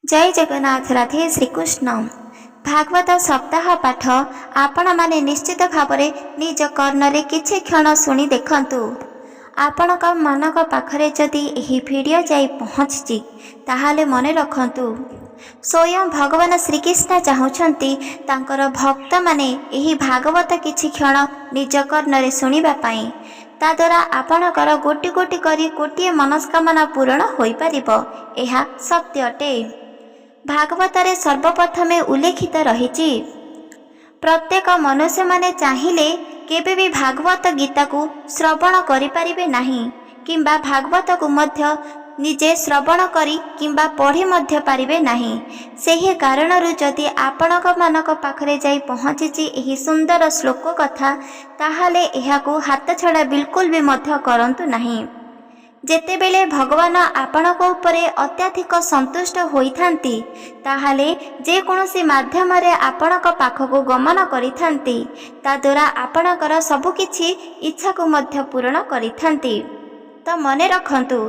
जय जगन्नाथ राधे श्रीकृष्ण। भागवत सप्ताह पाठ आपण माने निश्चित भाव निज कर्णरे किछि क्षण शुणी देखंतु। आपणक मानक पाखरे जदि एही वीडियो जाई पहुँची ताहाले मने रखंतु स्वयं भगवान श्रीकृष्ण चाहुछंती तांकर भक्त माने एही भागवत किछि क्षण निज कर्णरे शुणिबा पाई। ता द्वारा आपणकर गोटी गोटी करी कोटिए मनस्कामना पूर्ण होई परिबो। एहा सत्य अटे। भागवतरे सर्वप्रथमे उल्लेखित रही प्रत्येक मनुष्य माने चाहिए केबे भी भागवत गीता को श्रवण करिपारिबे नाही किंबा भागवत को मध्य निजे श्रवण करी किंबा पढ़ी मध्य पारिबे नाही। सेही कारणरू जदि आपणक मानक पाखरे जाई पहुँची एही सुंदर श्लोक कथा ताहाले एहाकू हाथ छड़ा बिल्कुल भी मध्य करंतु नाही। जेतेबेले भगवान आपणक उपरे अत्याधिक संतुष्ट होइथांती ताहाले जे कोनोसी माध्यम रे आपणक पाखको गमन करिथांती ता द्वारा आपणकर सबु किछि इच्छा को मध्य पूर्ण करिथांती। तो मने रखंतु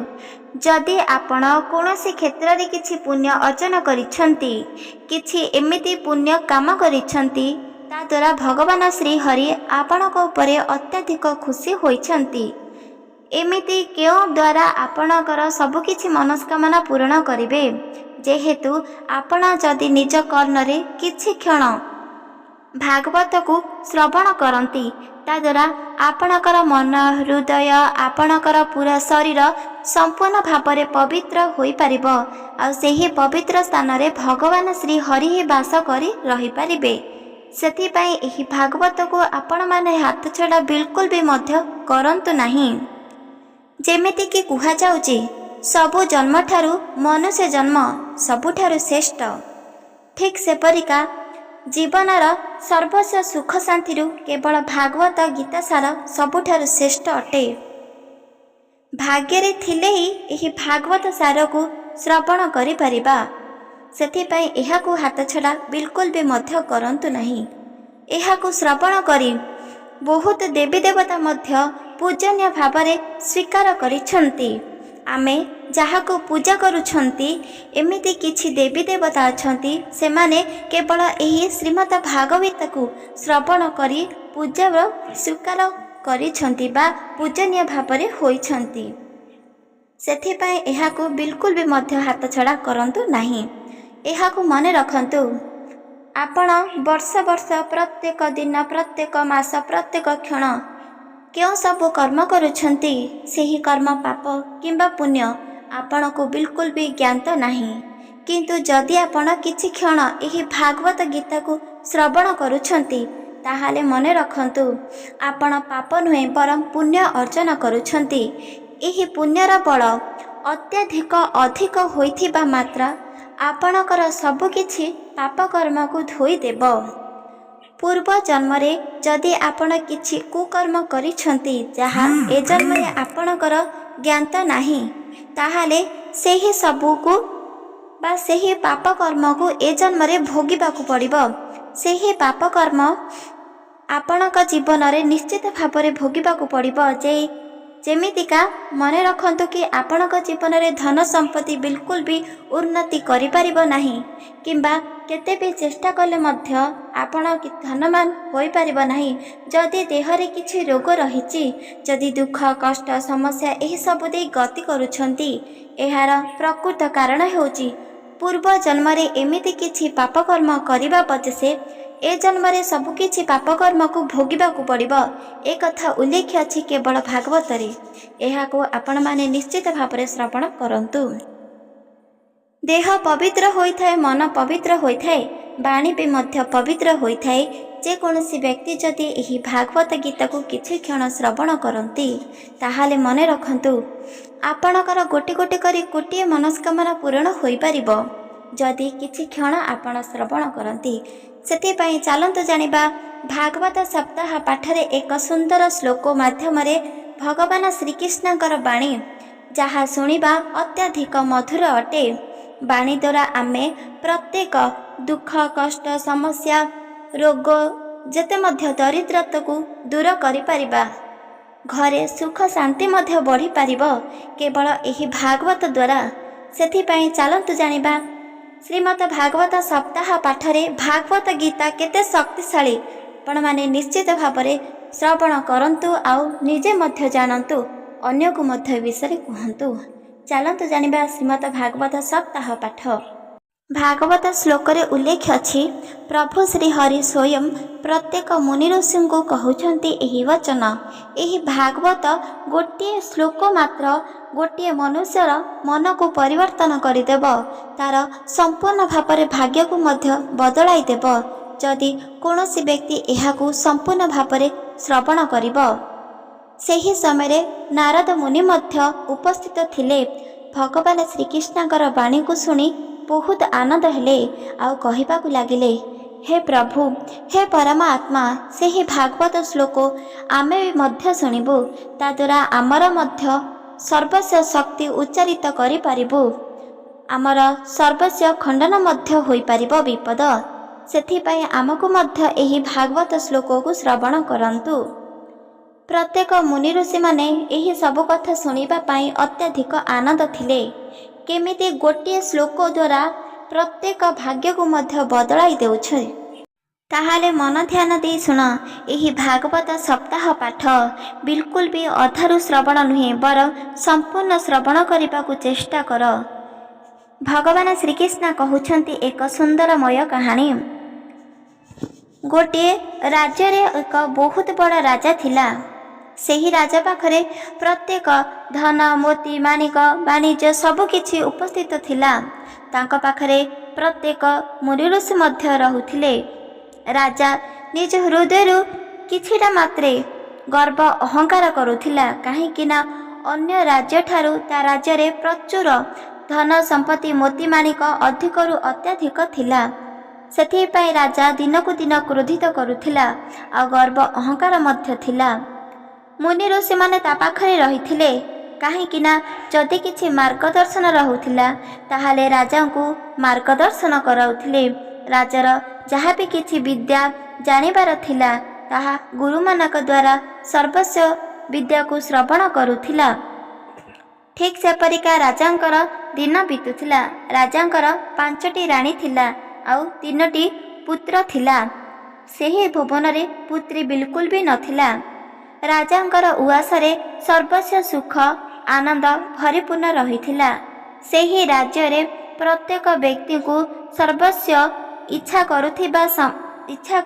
जदि आपण कोनोसी क्षेत्र रे किछि पुण्य अर्जन करिछंती किछि एमिति पुण्य काम करिछंती ता द्वारा भगवान श्री हरि आपणक उपरे अत्याधिक खुशी होइछंती। एमिति क्यों द्वारा आपणकर सबुकिछि मनस्कामना पूर्ण करिवे। जेहेतु आपण जदि निज कर्णरे किछि क्षण भागवत को श्रवण करंती ता द्वारा आपणकर मन हृदय आपणकर पूरा शरीर संपूर्ण भाव पवित्र होई परिबो आ सेही पवित्र स्थान रे भगवान श्री हरि ही वास करी रही परिबे। सेथिपई एही भागवत को आपण माने हाथ छड़ा बिल्कुल भी मध्य करंतु नाही। जेमिति कि कुहा जाउची सबु जन्म ठारू मनुष्य जन्म सबुठारू श्रेष्ठ। ठीक सेपरिका जीवनर सर्वस्व सुख शांति केवल भागवत गीता सार सबुठारू श्रेष्ठ अटे। भाग्य थिले ही एही भागवत सार को श्रवण करि परिबा। सेथिपई एहाकू हाथ छड़ा बिल्कुल भी मध्य करंतु नाही। एहाकू श्रवण करी बहुत देवी देवता मध्य पूजनीय भावरे स्वीकार करिछंती। आमे जाहाको पूजा करुछंती एमिति किछि देवी देवता अछंती सेमाने केवल एही श्रीमद भागवत को श्रवण करी पूजा स्वीकार करिछंती बा पूजनीय भावरे होइछंती। सेथिपई एहाको बिल्कुल भी मध्य हाथ छड़ा करंतु नाही। एहाको मने रखंतु आपण वर्ष वर्ष प्रत्येक दिन प्रत्येक मास प्रत्येक क्षण क्यों सब कर्म करुछंती सेही कर्म पाप किंबा पुण्य आपण को बिल्कुल भी ज्ञात नाही। किंतु जदि आपण किछि क्षण एही भागवत गीता को श्रवण करुछंती ताहाले मने रखंतु आपण पाप नुहे परम पुण्य अर्जन करुछंती। एही पुण्यर बल अत्याधिक अधिक होइथिबा मात्रा आपणकर सबु किछि पाप कर्म को धोई देबो। पूर्व जन्म रे जदि आपण किछि कुकर्म करिछंती जहा ए जन्म रे आपणकर ज्ञात नाही ताहाले सेही सबु को बा सेही पाप कर्म को ए जन्म रे भोगिबाकू पड़िबो। सेही पाप कर्म आपणक जीवन रे निश्चित भाव रे भोगिबाकू पड़िबो। जेमितिका मने रखंतु कि आपणक जीवन रे धन संपत्ति बिल्कुल भी उन्नति करि परिबो नाही किंबा केते भी चेष्टा कले मध्य आपण धनवान होई परिबो नाही। जदि देहरे किछि रोग रहिछि जदि दुख कष्ट समस्या एही सब दे गति करूछंती एहार प्रकृत कारण हेउची पूर्व जन्म रे एमिति किछि पाप कर्म करिबा पछे ए जन्म रे सब किछि पाप कर्म को भोगिबाकू पड़िबो। ए कथा उल्लेख अछि केवल भागवत रे। एहाको आपण माने निश्चित भावरे श्रवण करंतु। देह पवित्र होइथाय मन पवित्र होइथाय वाणी भी मध्य पवित्र होइथाय। जे कोनोसी व्यक्ति जदि एही भागवत गीता को किछि क्षण श्रवण करंती ताहाले मने रखंतु आपणकर गोटी गोटी करी कोटिए मनस्कामना पूर्ण होई परिबो जदि किछि क्षण आपण श्रवण करंती। सेथिपई चलंतु जानिबा भागवत सप्ताह पाठरे एक सुंदर श्लोक माध्यम भगवान श्रीकृष्णकर वाणी जहा शुणिबा अत्याधिक मधुर अटे। वाणी द्वारा आमे प्रत्येक दुख कष्ट समस्या रोग जेते मध्य दरिद्रता को दूर करि परिबा। घरे सुख शांति मध्य बढ़ी पारिबो केवल एही भागवत द्वारा। सेथिपई चलंतु जानिबा ଶ୍ରୀମଦ ଭାଗବତ ସପ୍ତାହ ପାଠରେ ଭାଗବତ ଗୀତା କେତେ ଶକ୍ତିଶାଳୀ ଆପଣମାନେ ନିଶ୍ଚିତ ଭାବରେ ଶ୍ରବଣ କରନ୍ତୁ ଆଉ ନିଜେ ମଧ୍ୟ ଜାଣନ୍ତୁ, ଅନ୍ୟକୁ ମଧ୍ୟ ଏ ବିଷୟରେ କୁହନ୍ତୁ। ଚାଲନ୍ତୁ ଜାଣିବା ଶ୍ରୀମଦ ଭାଗବତ ସପ୍ତାହ ପାଠ। ଭାଗବତ ଶ୍ଲୋକରେ ଉଲ୍ଲେଖ ଅଛି, ପ୍ରଭୁ ଶ୍ରୀ ହରି ସ୍ୱୟଂ ପ୍ରତ୍ୟେକ ମୁନି ଋଷିଙ୍କୁ କହୁଛନ୍ତି ଏହି ବଚନ। ଏହି ଭାଗବତ ଗୋଟିଏ ଶ୍ଲୋକ ମାତ୍ର ଗୋଟିଏ ମନୁଷ୍ୟର ମନକୁ ପରିବର୍ତ୍ତନ କରିଦେବ, ତାର ସମ୍ପୂର୍ଣ୍ଣ ଭାବରେ ଭାଗ୍ୟକୁ ମଧ୍ୟ ବଦଳାଇ ଦେବ ଯଦି କୌଣସି ବ୍ୟକ୍ତି ଏହାକୁ ସମ୍ପୂର୍ଣ୍ଣ ଭାବରେ ଶ୍ରବଣ କରିବ। ସେହି ସମୟରେ ନାରଦ ମୁନି ମଧ୍ୟ ଉପସ୍ଥିତ ଥିଲେ। ଭଗବାନ ଶ୍ରୀକୃଷ୍ଣଙ୍କର ବାଣୀକୁ ଶୁଣି ବହୁତ ଆନନ୍ଦ ହେଲେ ଆଉ କହିବାକୁ ଲାଗିଲେ, ହେ ପ୍ରଭୁ, ହେ ପରମାତ୍ମା, ସେହି ଭାଗବତ ଶ୍ଲୋକ ଆମେ ବି ମଧ୍ୟ ଶୁଣିବୁ, ତାଦ୍ୱାରା ଆମର ମଧ୍ୟ ସର୍ବସ୍ୱ ଶକ୍ତି ଉଚ୍ଚାରିତ କରିପାରିବୁ, ଆମର ସର୍ବସ୍ୱ ଖଣ୍ଡନ ମଧ୍ୟ ହୋଇପାରିବ ବିପଦ। ସେଥିପାଇଁ ଆମକୁ ମଧ୍ୟ ଏହି ଭାଗବତ ଶ୍ଲୋକକୁ ଶ୍ରବଣ କରନ୍ତୁ। ପ୍ରତ୍ୟେକ ମୁନି ଋଷିମାନେ ଏହି ସବୁ କଥା ଶୁଣିବା ପାଇଁ ଅତ୍ୟଧିକ ଆନନ୍ଦ ଥିଲେ। କେମିତି ଗୋଟିଏ ଶ୍ଲୋକ ଦ୍ୱାରା ପ୍ରତ୍ୟେକ ଭାଗ୍ୟକୁ ମଧ୍ୟ ବଦଳାଇ ଦେଉଛି। ତାହେଲେ ମନ ଧ୍ୟାନ ଦେଇ ଶୁଣ, ଏହି ଭାଗବତ ସପ୍ତାହ ପାଠ ବିଲକୁଲ ବି ଅଧାରୁ ଶ୍ରବଣ ନୁହେଁ, ବରଂ ସମ୍ପୂର୍ଣ୍ଣ ଶ୍ରବଣ କରିବାକୁ ଚେଷ୍ଟା କର। ଭଗବାନ ଶ୍ରୀକୃଷ୍ଣ କହୁଛନ୍ତି ଏକ ସୁନ୍ଦରମୟ କାହାଣୀ। ଗୋଟିଏ ରାଜ୍ୟରେ ଏକ ବହୁତ ବଡ଼ ରାଜା ଥିଲା। ସେହି ରାଜା ପାଖରେ ପ୍ରତ୍ୟେକ ଧନ, ମୋତି, ମାଣିକ, ବାଣିଜ୍ୟ ସବୁକିଛି ଉପସ୍ଥିତ ଥିଲା। ତାଙ୍କ ପାଖରେ ପ୍ରତ୍ୟେକ ମୁନି ଋଷି ମଧ୍ୟ ରହୁଥିଲେ। ରାଜା ନିଜ ହୃଦୟରୁ କିଛିଟା ମାତ୍ରେ ଗର୍ବ ଅହଙ୍କାର କରୁଥିଲା, କାହିଁକି ନା ଅନ୍ୟ ରାଜ୍ୟଠାରୁ ତା ରାଜ୍ୟରେ ପ୍ରଚୁର ଧନ ସମ୍ପତ୍ତି, ମୋତି, ମାଣିକ ଅଧିକରୁ ଅତ୍ୟଧିକ ଥିଲା। ସେଥିପାଇଁ ରାଜା ଦିନକୁ ଦିନ କ୍ରୋଧିତ କରୁଥିଲା ଆଉ ଗର୍ବ ଅହଙ୍କାର ମଧ୍ୟ ଥିଲା। ମୁନି ଋଷିମାନେ ତା ପାଖରେ ରହିଥିଲେ, କାହିଁକି ନା ଯଦି କିଛି ମାର୍ଗଦର୍ଶନ ରହୁଥିଲା ତାହେଲେ ରାଜାଙ୍କୁ ମାର୍ଗଦର୍ଶନ କରାଉଥିଲେ। ରାଜାର ଯାହା ବି କିଛି ବିଦ୍ୟା ଜାଣିବାର ଥିଲା ତାହା ଗୁରୁମାନଙ୍କ ଦ୍ୱାରା ସର୍ବସ୍ୱ ବିଦ୍ୟାକୁ ଶ୍ରବଣ କରୁଥିଲା। ଠିକ୍ ସେପରିକା ରାଜାଙ୍କର ଦିନ ବିତୁଥିଲା। ରାଜାଙ୍କର 5ଟି ରାଣୀ ଥିଲା ଆଉ 3ଟି ପୁତ୍ର ଥିଲା। ସେହି ଭୁବନରେ ପୁତ୍ରୀ ବିଲକୁଲ ବି ନଥିଲା। ରାଜାଙ୍କର ଉଆସରେ ସର୍ବସ୍ୱ ସୁଖ ଆନନ୍ଦ ପରିପୂର୍ଣ୍ଣ ରହିଥିଲା। ସେହି ରାଜ୍ୟରେ ପ୍ରତ୍ୟେକ ବ୍ୟକ୍ତିଙ୍କୁ ସର୍ବସ୍ୱ ଇଚ୍ଛା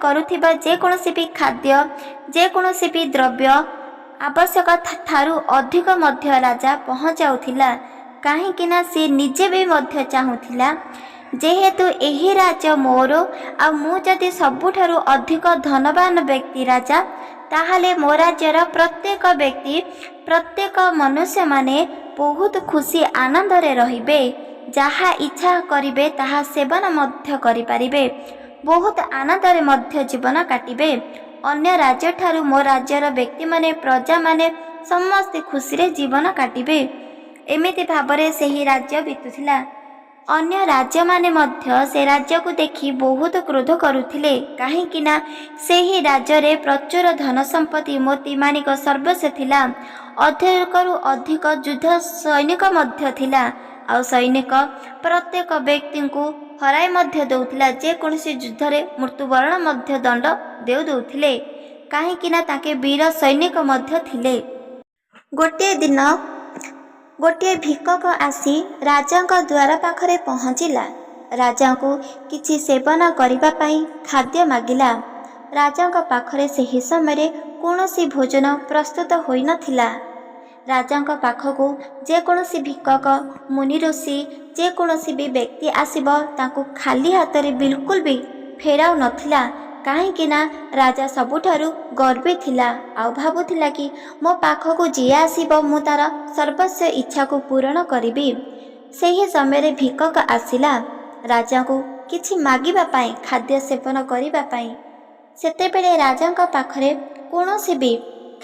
କରୁଥିବା ଯେକୌଣସି ବି ଖାଦ୍ୟ, ଯେକୌଣସି ବି ଦ୍ରବ୍ୟ ଆବଶ୍ୟକତା ଠାରୁ ଅଧିକ ମଧ୍ୟ ରାଜା ପହଞ୍ଚାଉଥିଲା, କାହିଁକି ନା ସେ ନିଜେ ବି ମଧ୍ୟ ଚାହୁଁଥିଲା, ଯେହେତୁ ଏହି ରାଜ୍ୟ ମୋର ଆଉ ମୁଁ ଯଦି ସବୁଠାରୁ ଅଧିକ ଧନବାନ ବ୍ୟକ୍ତି ରାଜା, ତାହେଲେ ମୋ ରାଜ୍ୟର ପ୍ରତ୍ୟେକ ବ୍ୟକ୍ତି, ପ୍ରତ୍ୟେକ ମନୁଷ୍ୟମାନେ ବହୁତ ଖୁସି ଆନନ୍ଦରେ ରହିବେ। ଯାହା ଇଚ୍ଛା କରିବେ ତାହା ସେବନ ମଧ୍ୟ କରିପାରିବେ, ବହୁତ ଆନନ୍ଦରେ ମଧ୍ୟ ଜୀବନ କାଟିବେ। ଅନ୍ୟ ରାଜ୍ୟଠାରୁ ମୋ ରାଜ୍ୟର ବ୍ୟକ୍ତିମାନେ, ପ୍ରଜାମାନେ ସମସ୍ତେ ଖୁସିରେ ଜୀବନ କାଟିବେ। ଏମିତି ଭାବରେ ସେହି ରାଜ୍ୟ ବିତୁଥିଲା। ଅନ୍ୟ ରାଜ୍ୟମାନେ ମଧ୍ୟ ସେ ରାଜ୍ୟକୁ ଦେଖି ବହୁତ କ୍ରୋଧ କରୁଥିଲେ, କାହିଁକି ନା ସେହି ରାଜ୍ୟରେ ପ୍ରଚୁର ଧନ ସମ୍ପତ୍ତି, ମୋତି, ମାଣିକ ସର୍ବସ୍ୱ ଥିଲା। ଅଧିକରୁ ଅଧିକ ଯୁଦ୍ଧ ସୈନିକ ମଧ୍ୟ ଥିଲା ଆଉ ସୈନିକ ପ୍ରତ୍ୟେକ ବ୍ୟକ୍ତିଙ୍କୁ ହରାଇ ମଧ୍ୟ ଦେଉଥିଲା। ଯେକୌଣସି ଯୁଦ୍ଧରେ ମୃତ୍ୟୁବରଣ ମଧ୍ୟ ଦଣ୍ଡ ଦେଉଥିଲେ, କାହିଁକି ନା ତାଙ୍କେ ବୀର ସୈନିକ ମଧ୍ୟ ଥିଲେ। ଗୋଟିଏ ଦିନ ଗୋଟିଏ ଭିକ୍ଷକ ଆସି ରାଜାଙ୍କ ଦ୍ୱାର ପାଖରେ ପହଞ୍ଚିଲା। ରାଜାଙ୍କୁ କିଛି ସେବନ କରିବା ପାଇଁ ଖାଦ୍ୟ ମାଗିଲା। ରାଜାଙ୍କ ପାଖରେ ସେହି ସମୟରେ କୌଣସି ଭୋଜନ ପ୍ରସ୍ତୁତ ହୋଇନଥିଲା। ରାଜାଙ୍କ ପାଖକୁ ଯେକୌଣସି ଭିକ୍ଷକ, ମୁନି ଋଷି, ଯେକୌଣସି ବି ବ୍ୟକ୍ତି ଆସିବ ତାଙ୍କୁ ଖାଲି ହାତରେ ବିଲକୁଲ ବି ଫେରାଉ ନଥିଲା, କାହିଁକି ନା ରାଜା ସବୁଠାରୁ ଗର୍ବୀ ଥିଲା ଆଉ ଭାବୁଥିଲା କି ମୋ ପାଖକୁ ଯିଏ ଆସିବ ମୁଁ ତାର ସର୍ବସ୍ୱ ଇଚ୍ଛାକୁ ପୂରଣ କରିବି। ସେହି ସମୟରେ ଭିକ୍ଷକ ଆସିଲା ରାଜାଙ୍କୁ କିଛି ମାଗିବା ପାଇଁ, ଖାଦ୍ୟ ସେବନ କରିବା ପାଇଁ। ସେତେବେଳେ ରାଜାଙ୍କ ପାଖରେ କୌଣସି ବି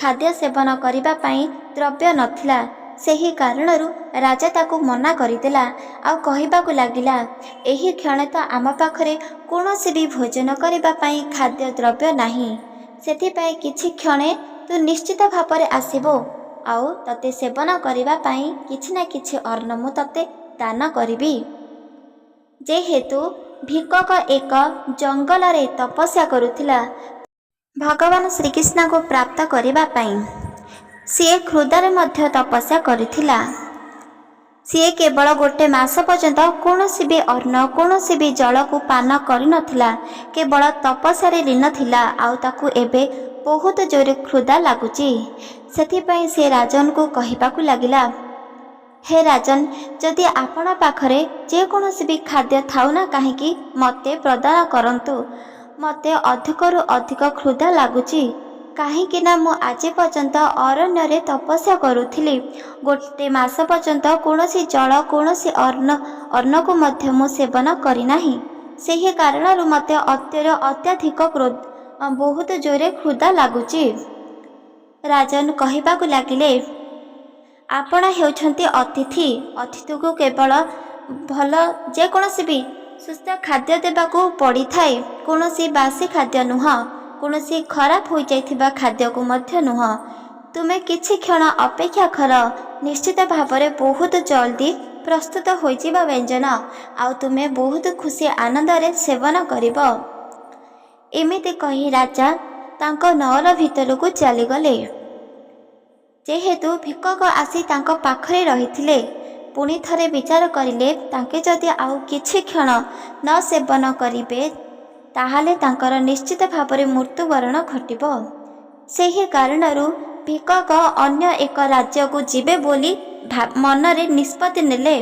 ଖାଦ୍ୟ ସେବନ କରିବା ପାଇଁ ଦ୍ରବ୍ୟ ନଥିଲା। ସେହି କାରଣରୁ ରାଜା ତାକୁ ମନା କରିଦେଲା ଆଉ କହିବାକୁ ଲାଗିଲା, ଏହି କ୍ଷଣେ ତ ଆମ ପାଖରେ କୌଣସି ବି ଭୋଜନ କରିବା ପାଇଁ ଖାଦ୍ୟ ଦ୍ରବ୍ୟ ନାହିଁ, ସେଥିପାଇଁ କିଛି କ୍ଷଣେ ତୁ ନିଶ୍ଚିତ ଭାବରେ ଆସିବୁ ଆଉ ତତେ ସେବନ କରିବା ପାଇଁ କିଛି ନା କିଛି ଅନ୍ନ ମୁଁ ତତେ ଦାନ କରିବି। ଯେହେତୁ ଭିକକ ଏକ ଜଙ୍ଗଲରେ ତପସ୍ୟା କରୁଥିଲା ଭଗବାନ ଶ୍ରୀକୃଷ୍ଣଙ୍କୁ ପ୍ରାପ୍ତ କରିବା ପାଇଁ, ସିଏ କ୍ଷୁଧାରେ ମଧ୍ୟ ତପସ୍ୟା କରିଥିଲା। ସିଏ କେବଳ ଗୋଟେ ମାସ ପର୍ଯ୍ୟନ୍ତ କୌଣସି ବି ଅନ୍ନ କୌଣସି ବି ଜଳକୁ ପାନ କରିନଥିଲା, କେବଳ ତପସ୍ୟାରେ ଲୀନ ଥିଲା। ଆଉ ତାକୁ ଏବେ ବହୁତ ଜୋରେ କ୍ଷୁଧା ଲାଗୁଛି। ସେଥିପାଇଁ ସେ ରାଜନକୁ କହିବାକୁ ଲାଗିଲା, ହେ ରାଜନ, ଯଦି ଆପଣ ପାଖରେ ଯେକୌଣସି ବି ଖାଦ୍ୟ ଥାଉ ନା କାହିଁକି ମୋତେ ପ୍ରଦାନ କରନ୍ତୁ। ମୋତେ ଅଧିକରୁ ଅଧିକ କ୍ଷୁଧା ଲାଗୁଛି, କାହିଁକି ନା ମୁଁ ଆଜି ପର୍ଯ୍ୟନ୍ତ ଅରଣ୍ୟରେ ତପସ୍ୟା କରୁଥିଲି। ଗୋଟେ ମାସ ପର୍ଯ୍ୟନ୍ତ କୌଣସି ଜଳ କୌଣସି ଅନ୍ନକୁ ମଧ୍ୟ ମୁଁ ସେବନ କରିନାହିଁ। ସେହି କାରଣରୁ ମୋତେ ଅତ୍ୟଧିକ ବହୁତ ଜୋରେ କ୍ଷୁଧା ଲାଗୁଛି। ରାଜନ କହିବାକୁ ଲାଗିଲେ, ଆପଣ ହେଉଛନ୍ତି ଅତିଥି। ଅତିଥିକୁ କେବଳ ଭଲ ଯେକୌଣସି ବି ସୁସ୍ଥ ଖାଦ୍ୟ ଦେବାକୁ ପଡ଼ିଥାଏ, କୌଣସି ବାସି ଖାଦ୍ୟ ନୁହଁ, କୌଣସି ଖରାପ ହୋଇଯାଇଥିବା ଖାଦ୍ୟକୁ ମଧ୍ୟ ନୁହଁ। ତୁମେ କିଛି କ୍ଷଣ ଅପେକ୍ଷା କର, ନିଶ୍ଚିତ ଭାବରେ ବହୁତ ଜଲ୍ଦି ପ୍ରସ୍ତୁତ ହୋଇଯିବ ବ୍ୟଞ୍ଜନ, ଆଉ ତୁମେ ବହୁତ ଖୁସି ଆନନ୍ଦରେ ସେବନ କରିବ। ଏମିତି କହି ରାଜା ତାଙ୍କ ନଅର ଭିତରକୁ ଚାଲିଗଲେ। ଯେହେତୁ ଭିକକ ଆସି ତାଙ୍କ ପାଖରେ ରହିଥିଲେ, ପୁଣି ଥରେ ବିଚାର କରିଲେ ତାଙ୍କେ ଯଦି ଆଉ କିଛି କ୍ଷଣ ନ ସେବନ କରିବେ ତାହେଲେ ତାଙ୍କର ନିଶ୍ଚିତ ଭାବରେ ମୃତ୍ୟୁବରଣ ଘଟିବ। ସେହି କାରଣରୁ ଭିକକ ଅନ୍ୟ ଏକ ରାଜ୍ୟକୁ ଯିବେ ବୋଲି ମନରେ ନିଷ୍ପତ୍ତି ନେଲେ।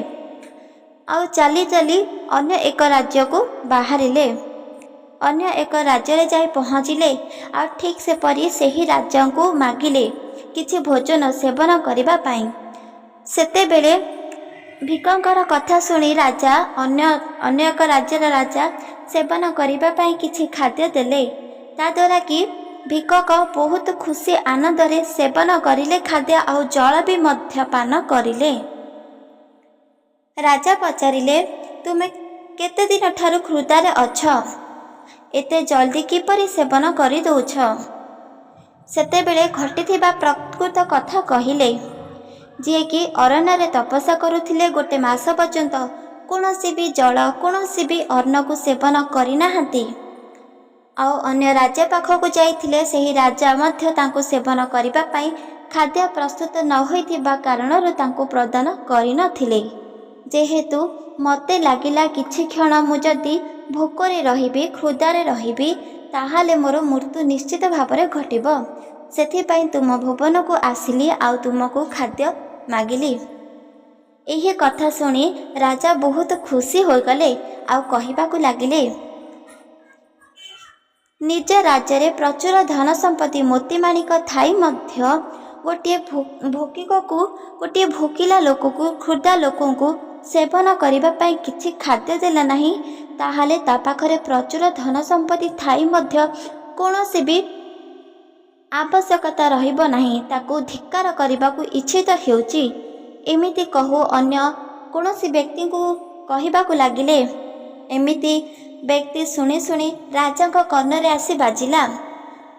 ଆଉ ଚାଲି ଚାଲି ଅନ୍ୟ ଏକ ରାଜ୍ୟକୁ ବାହାରିଲେ। ଅନ୍ୟ ଏକ ରାଜ୍ୟରେ ଯାଇ ପହଞ୍ଚିଲେ। ଆଉ ଠିକ୍ ସେପରି ସେହି ରାଜାଙ୍କୁ ମାଗିଲେ କିଛି ଭୋଜନ ସେବନ କରିବା ପାଇଁ। ସେତେବେଳେ ଭିକଙ୍କର କଥା ଶୁଣି ରାଜା ଅନ୍ୟ ଏକ ରାଜ୍ୟର ରାଜା ସେବନ କରିବା ପାଇଁ କିଛି ଖାଦ୍ୟ ଦେଲେ। ତାଦ୍ୱାରା କି ଭିକକ ବହୁତ ଖୁସି ଆନନ୍ଦରେ ସେବନ କରିଲେ ଖାଦ୍ୟ, ଆଉ ଜଳ ବି ମଧ୍ୟ ପାନ କରିଲେ। ରାଜା ପଚାରିଲେ, ତୁମେ କେତେ ଦିନ ଠାରୁ କ୍ଷୁଧାରେ ଅଛ? ଏତେ ଜଲ୍ଦି କିପରି ସେବନ କରିଦେଉଛ? ସେତେବେଳେ ଘଟିଥିବା ପ୍ରକୃତ କଥା କହିଲେ। ଯିଏକି ଅରଣ୍ୟରେ ତପସ୍ୟା କରୁଥିଲେ, ଗୋଟେ ମାସ ପର୍ଯ୍ୟନ୍ତ କୌଣସି ବି ଜଳ କୌଣସି ବି ଅନ୍ନକୁ ସେବନ କରିନାହାନ୍ତି। ଆଉ ଅନ୍ୟ ରାଜ୍ୟ ପାଖକୁ ଯାଇଥିଲେ, ସେହି ରାଜା ମଧ୍ୟ ତାଙ୍କୁ ସେବନ କରିବା ପାଇଁ ଖାଦ୍ୟ ପ୍ରସ୍ତୁତ ନ ହୋଇଥିବା କାରଣରୁ ତାଙ୍କୁ ପ୍ରଦାନ କରିନଥିଲେ। ଯେହେତୁ ମୋତେ ଲାଗିଲା କିଛି କ୍ଷଣ ମୁଁ ଯଦି ଭୋକରେ ରହିବି, କ୍ଷୁଧାରେ ରହିବି, ତାହେଲେ ମୋର ମୃତ୍ୟୁ ନିଶ୍ଚିତ ଭାବରେ ଘଟିବ। ସେଥିପାଇଁ ତୁମ ଭୁବନକୁ ଆସିଲି, ଆଉ ତୁମକୁ ଖାଦ୍ୟ ମାଗିଲି। ଏହି କଥା ଶୁଣି ରାଜା ବହୁତ ଖୁସି ହୋଇଗଲେ। ଆଉ କହିବାକୁ ଲାଗିଲେ, ନିଜ ରାଜ୍ୟରେ ପ୍ରଚୁର ଧନ ସମ୍ପତ୍ତି ମୋତିମାଣିକ ଥାଇ ମଧ୍ୟ ଗୋଟିଏ ଭୋକିଲା ଲୋକକୁ କ୍ଷୁଧା ଲୋକଙ୍କୁ ସେବନ କରିବା ପାଇଁ କିଛି ଖାଦ୍ୟ ଦେଲା ନାହିଁ, ତାହେଲେ ତା ପାଖରେ ପ୍ରଚୁର ଧନ ସମ୍ପତ୍ତି ଥାଇ ମଧ୍ୟ କୌଣସି ବି ଆବଶ୍ୟକତା ରହିବ ନାହିଁ, ତାକୁ ଧିକ୍କାର କରିବାକୁ ଇଚ୍ଛିତ ହେଉଛି। ଏମିତି କହୁ ଅନ୍ୟ କୌଣସି ବ୍ୟକ୍ତିଙ୍କୁ କହିବାକୁ ଲାଗିଲେ। ଏମିତି ବ୍ୟକ୍ତି ଶୁଣି ଶୁଣି ରାଜାଙ୍କ କର୍ଣ୍ଣରେ ଆସି ବାଜିଲା।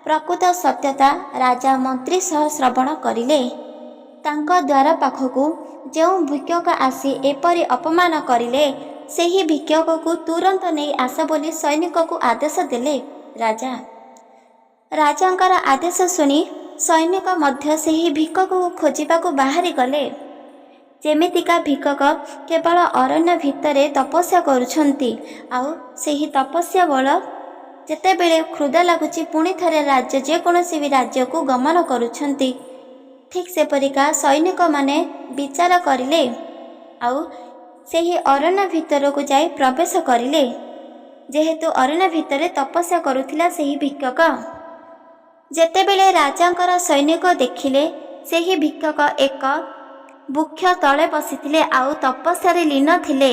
ପ୍ରକୃତ ସତ୍ୟତା ରାଜା ମନ୍ତ୍ରୀ ସହ ଶ୍ରବଣ କରିଲେ। ତାଙ୍କ ଦ୍ୱାର ପାଖକୁ ଯେଉଁ ଭିକ୍ଷକ ଆସି ଏପରି ଅପମାନ କରିଲେ, ସେହି ଭିକ୍ଷକକୁ ତୁରନ୍ତ ନେଇ ଆସ ବୋଲି ସୈନିକକୁ ଆଦେଶ ଦେଲେ ରାଜା। ରାଜାଙ୍କର ଆଦେଶ ଶୁଣି ସୈନିକ ମଧ୍ୟ ସେହି ଭିକ୍ଷକକୁ ଖୋଜିବାକୁ ବାହାରି ଗଲେ। ଯେମିତିକା ଭିକ୍ଷକ କେବଳ ଅରଣ୍ୟ ଭିତରେ ତପସ୍ୟା କରୁଛନ୍ତି, ଆଉ ସେହି ତପସ୍ୟା ବଳ ଯେତେବେଳେ କ୍ଷୁଧା ଲାଗୁଛି ପୁଣି ଥରେ ରାଜ୍ୟ ଯେକୌଣସି ବି ରାଜ୍ୟକୁ ଗମନ କରୁଛନ୍ତି, ଠିକ୍ ସେପରିକା ସୈନିକମାନେ ବିଚାର କରିଲେ। ଆଉ ସେହି ଅରଣ୍ୟ ଭିତରକୁ ଯାଇ ପ୍ରବେଶ କରିଲେ। ଯେହେତୁ ଅରଣ୍ୟ ଭିତରେ ତପସ୍ୟା କରୁଥିଲା ସେହି ଭିକ୍ଷକ, ଯେତେବେଳେ ରାଜାଙ୍କର ସୈନିକ ଦେଖିଲେ ସେହି ଭିକ୍ଷକ ଏକ ବୃକ୍ଷ ତଳେ ବସିଥିଲେ ଆଉ ତପସ୍ୟାରେ ଲୀନ ଥିଲେ,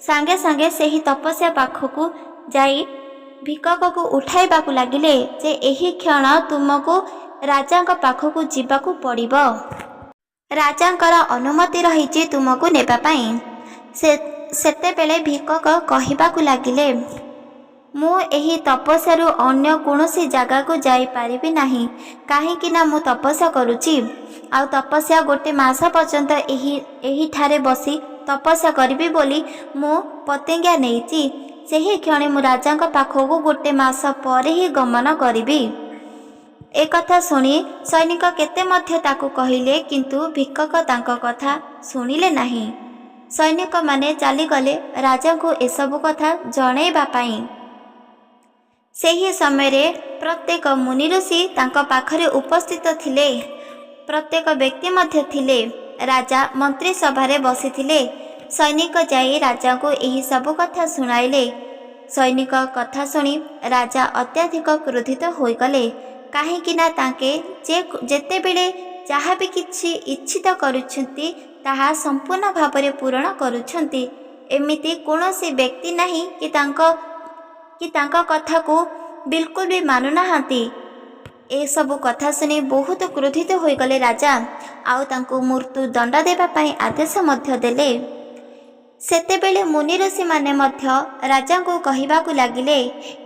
ସାଙ୍ଗେ ସାଙ୍ଗେ ସେହି ତପସ୍ୟା ପାଖକୁ ଯାଇ ଭିକ୍ଷକକୁ ଉଠାଇବାକୁ ଲାଗିଲେ ଯେ ଏହି କ୍ଷଣ ତୁମକୁ ରାଜାଙ୍କ ପାଖକୁ ଯିବାକୁ ପଡ଼ିବ। ରାଜାଙ୍କର ଅନୁମତି ରହିଛି ତୁମକୁ ନେବା ପାଇଁ। ସେତେବେଳେ ଭିକ୍ଷକ କହିବାକୁ ଲାଗିଲେ, ମୁଁ ଏହି ତପସ୍ୟାରୁ ଅନ୍ୟ କୌଣସି ଜାଗାକୁ ଯାଇପାରିବି ନାହିଁ, କାହିଁକି ନା ମୁଁ ତପସ୍ୟା କରୁଛି। ଆଉ ତପସ୍ୟା ଗୋଟେ ମାସ ପର୍ଯ୍ୟନ୍ତ ଏହିଠାରେ ବସି ତପସ୍ୟା କରିବି ବୋଲି ମୁଁ ପ୍ରତିଜ୍ଞା ନେଇଛି। ସେହି କ୍ଷଣି ମୁଁ ରାଜାଙ୍କ ପାଖକୁ 1 ମାସ ପରେ ହିଁ ଗମନ କରିବି। ଏକଥା ଶୁଣି ସୈନିକ କେତେ ମଧ୍ୟ ତାକୁ କହିଲେ, କିନ୍ତୁ ଭିକ୍ଷକ ତାଙ୍କ କଥା ଶୁଣିଲେ ନାହିଁ। ସୈନିକମାନେ ଚାଲିଗଲେ ରାଜାଙ୍କୁ ଏସବୁ କଥା ଜଣାଇବା ପାଇଁ। ସେହି ସମୟରେ ପ୍ରତ୍ୟେକ ମୁନି ଋଷି ତାଙ୍କ ପାଖରେ ଉପସ୍ଥିତ ଥିଲେ। ପ୍ରତ୍ୟେକ ବ୍ୟକ୍ତି ମଧ୍ୟ ଥିଲେ। ରାଜା ମନ୍ତ୍ରୀ ସଭାରେ ବସିଥିଲେ। ସୈନିକ ଯାଇ ରାଜାଙ୍କୁ ଏହି ସବୁ କଥା ଶୁଣାଇଲେ। ସୈନିକ କଥା ଶୁଣି ରାଜା ଅତ୍ୟଧିକ କ୍ରୋଧିତ ହୋଇଗଲେ। କାହିଁକି ନା ତାଙ୍କେ ଯେତେବେଳେ ଯାହା ବି କିଛି ଇଚ୍ଛିତ କରୁଛନ୍ତି ତାହା ସମ୍ପୂର୍ଣ୍ଣ ଭାବରେ ପୂରଣ କରୁଛନ୍ତି। ଏମିତି କୌଣସି ବ୍ୟକ୍ତି ନାହିଁ କି ତାଙ୍କ କଥାକୁ ବିଲକୁଲ ବି ମାନୁନାହାନ୍ତି। ଏସବୁ କଥା ଶୁଣି ବହୁତ କ୍ରୋଧିତ ହୋଇଗଲେ ରାଜା, ଆଉ ତାଙ୍କୁ ମୃତ୍ୟୁ ଦଣ୍ଡ ଦେବା ପାଇଁ ଆଦେଶ ମଧ୍ୟ ଦେଲେ। ସେତେବେଳେ ମୁନି ଋଷିମାନେ ମଧ୍ୟ ରାଜାଙ୍କୁ କହିବାକୁ ଲାଗିଲେ,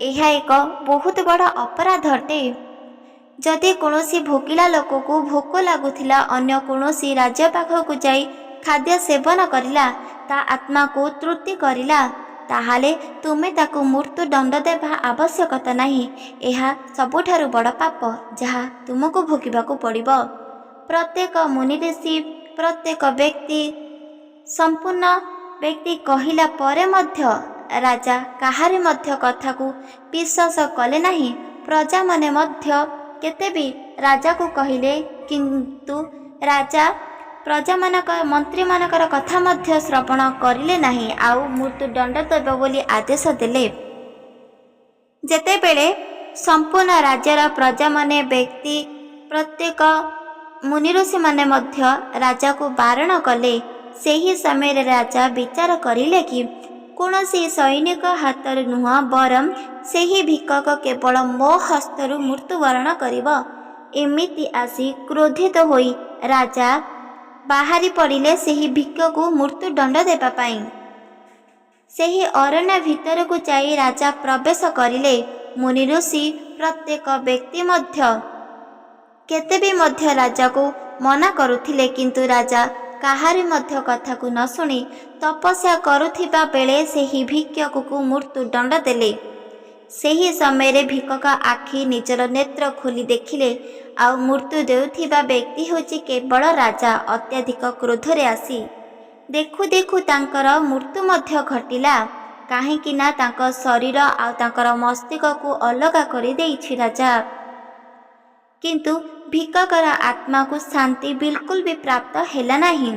ଏହା ଏକ ବହୁତ ବଡ଼ ଅପରାଧ ଅଟେ। ଯଦି କୌଣସି ଭୋକିଲା ଲୋକକୁ ଭୋକ ଲାଗୁଥିଲା ଅନ୍ୟ କୌଣସି ରାଜ୍ୟ ପାଖକୁ ଯାଇ ଖାଦ୍ୟ ସେବନ କରିଲା, ତା ଆତ୍ମାକୁ ତୃପ୍ତି କରିଲା, ତାହେଲେ ତୁମେ ତାକୁ ମୃତ୍ୟୁ ଦଣ୍ଡ ଦେବା ଆବଶ୍ୟକତା ନାହିଁ। ଏହା ସବୁଠାରୁ ବଡ଼ ପାପ ଯାହା ତୁମକୁ ଭୋଗିବାକୁ ପଡ଼ିବ। ପ୍ରତ୍ୟେକ ମୁନି ଋଷି, ପ୍ରତ୍ୟେକ ବ୍ୟକ୍ତି, ସମ୍ପୂର୍ଣ୍ଣ ବ୍ୟକ୍ତି କହିଲା ପରେ ମଧ୍ୟ ରାଜା କାହାରି ମଧ୍ୟ କଥାକୁ ବିଶ୍ୱାସ କଲେ ନାହିଁ। ପ୍ରଜାମାନେ ମଧ୍ୟ କେତେ ବି ରାଜାକୁ କହିଲେ, କିନ୍ତୁ ରାଜା ମନ୍ତ୍ରୀମାନଙ୍କର କଥା ମଧ୍ୟ ଶ୍ରବଣ କରିଲେ ନାହିଁ, ଆଉ ମୃତ୍ୟୁ ଦଣ୍ଡ ଦେବ ବୋଲି ଆଦେଶ ଦେଲେ। ଯେତେବେଳେ ସମ୍ପୂର୍ଣ୍ଣ ରାଜ୍ୟର ପ୍ରଜାମାନେ, ବ୍ୟକ୍ତି, ପ୍ରତ୍ୟେକ ମୁନି ଋଷିମାନେ ମଧ୍ୟ ରାଜାକୁ ବାରଣ କଲେ, ସେହି ସମୟରେ ରାଜା ବିଚାର କରିଲେ କି କୌଣସି ସୈନିକ ହାତରୁ ନୁହଁ, ବରଂ ସେହି ଭିକ୍ଷକ କେବଳ ମୋ ହସ୍ତରୁ ମୃତ୍ୟୁବରଣ କରିବ। ଏମିତି ଆସି କ୍ରୋଧିତ ହୋଇ ରାଜା ବାହାରି ପଡ଼ିଲେ ସେହି ଭିକ୍ଷକୁ ମୃତ୍ୟୁ ଦଣ୍ଡ ଦେବା ପାଇଁ। ସେହି ଅରଣ୍ୟ ଭିତରକୁ ଯାଇ ରାଜା ପ୍ରବେଶ କରିଲେ। ମୁନି ଋଷି, ପ୍ରତ୍ୟେକ ବ୍ୟକ୍ତି ମଧ୍ୟ କେତେ ବି ମଧ୍ୟ ରାଜାକୁ ମନା କରୁଥିଲେ, କିନ୍ତୁ ରାଜା କାହାରି ମଧ୍ୟ କଥାକୁ ନ ଶୁଣି ତପସ୍ୟା କରୁଥିବା ବେଳେ ସେହି ଭିକ୍ଷକକୁ ମୃତ୍ୟୁ ଦଣ୍ଡ ଦେଲେ। ସେହି ସମୟରେ ଭିକ୍ଷକ ଆଖି ନିଜର ନେତ୍ର ଖୋଲି ଦେଖିଲେ, ଆଉ ମୃତ୍ୟୁ ଦେଉଥିବା ବ୍ୟକ୍ତି ହେଉଛି କେବଳ ରାଜା। ଅତ୍ୟଧିକ କ୍ରୋଧରେ ଆସି ଦେଖୁ ଦେଖୁ ତାଙ୍କର ମୃତ୍ୟୁ ମଧ୍ୟ ଘଟିଲା। କାହିଁକି ନା ତାଙ୍କ ଶରୀର ଆଉ ତାଙ୍କର ମସ୍ତିଷ୍କକୁ ଅଲଗା କରିଦେଇଛି ରାଜା। କିନ୍ତୁ ଭିକ୍ଷକର ଆତ୍ମାକୁ ଶାନ୍ତି ବିଲକୁଲ ବି ପ୍ରାପ୍ତ ହେଲା ନାହିଁ।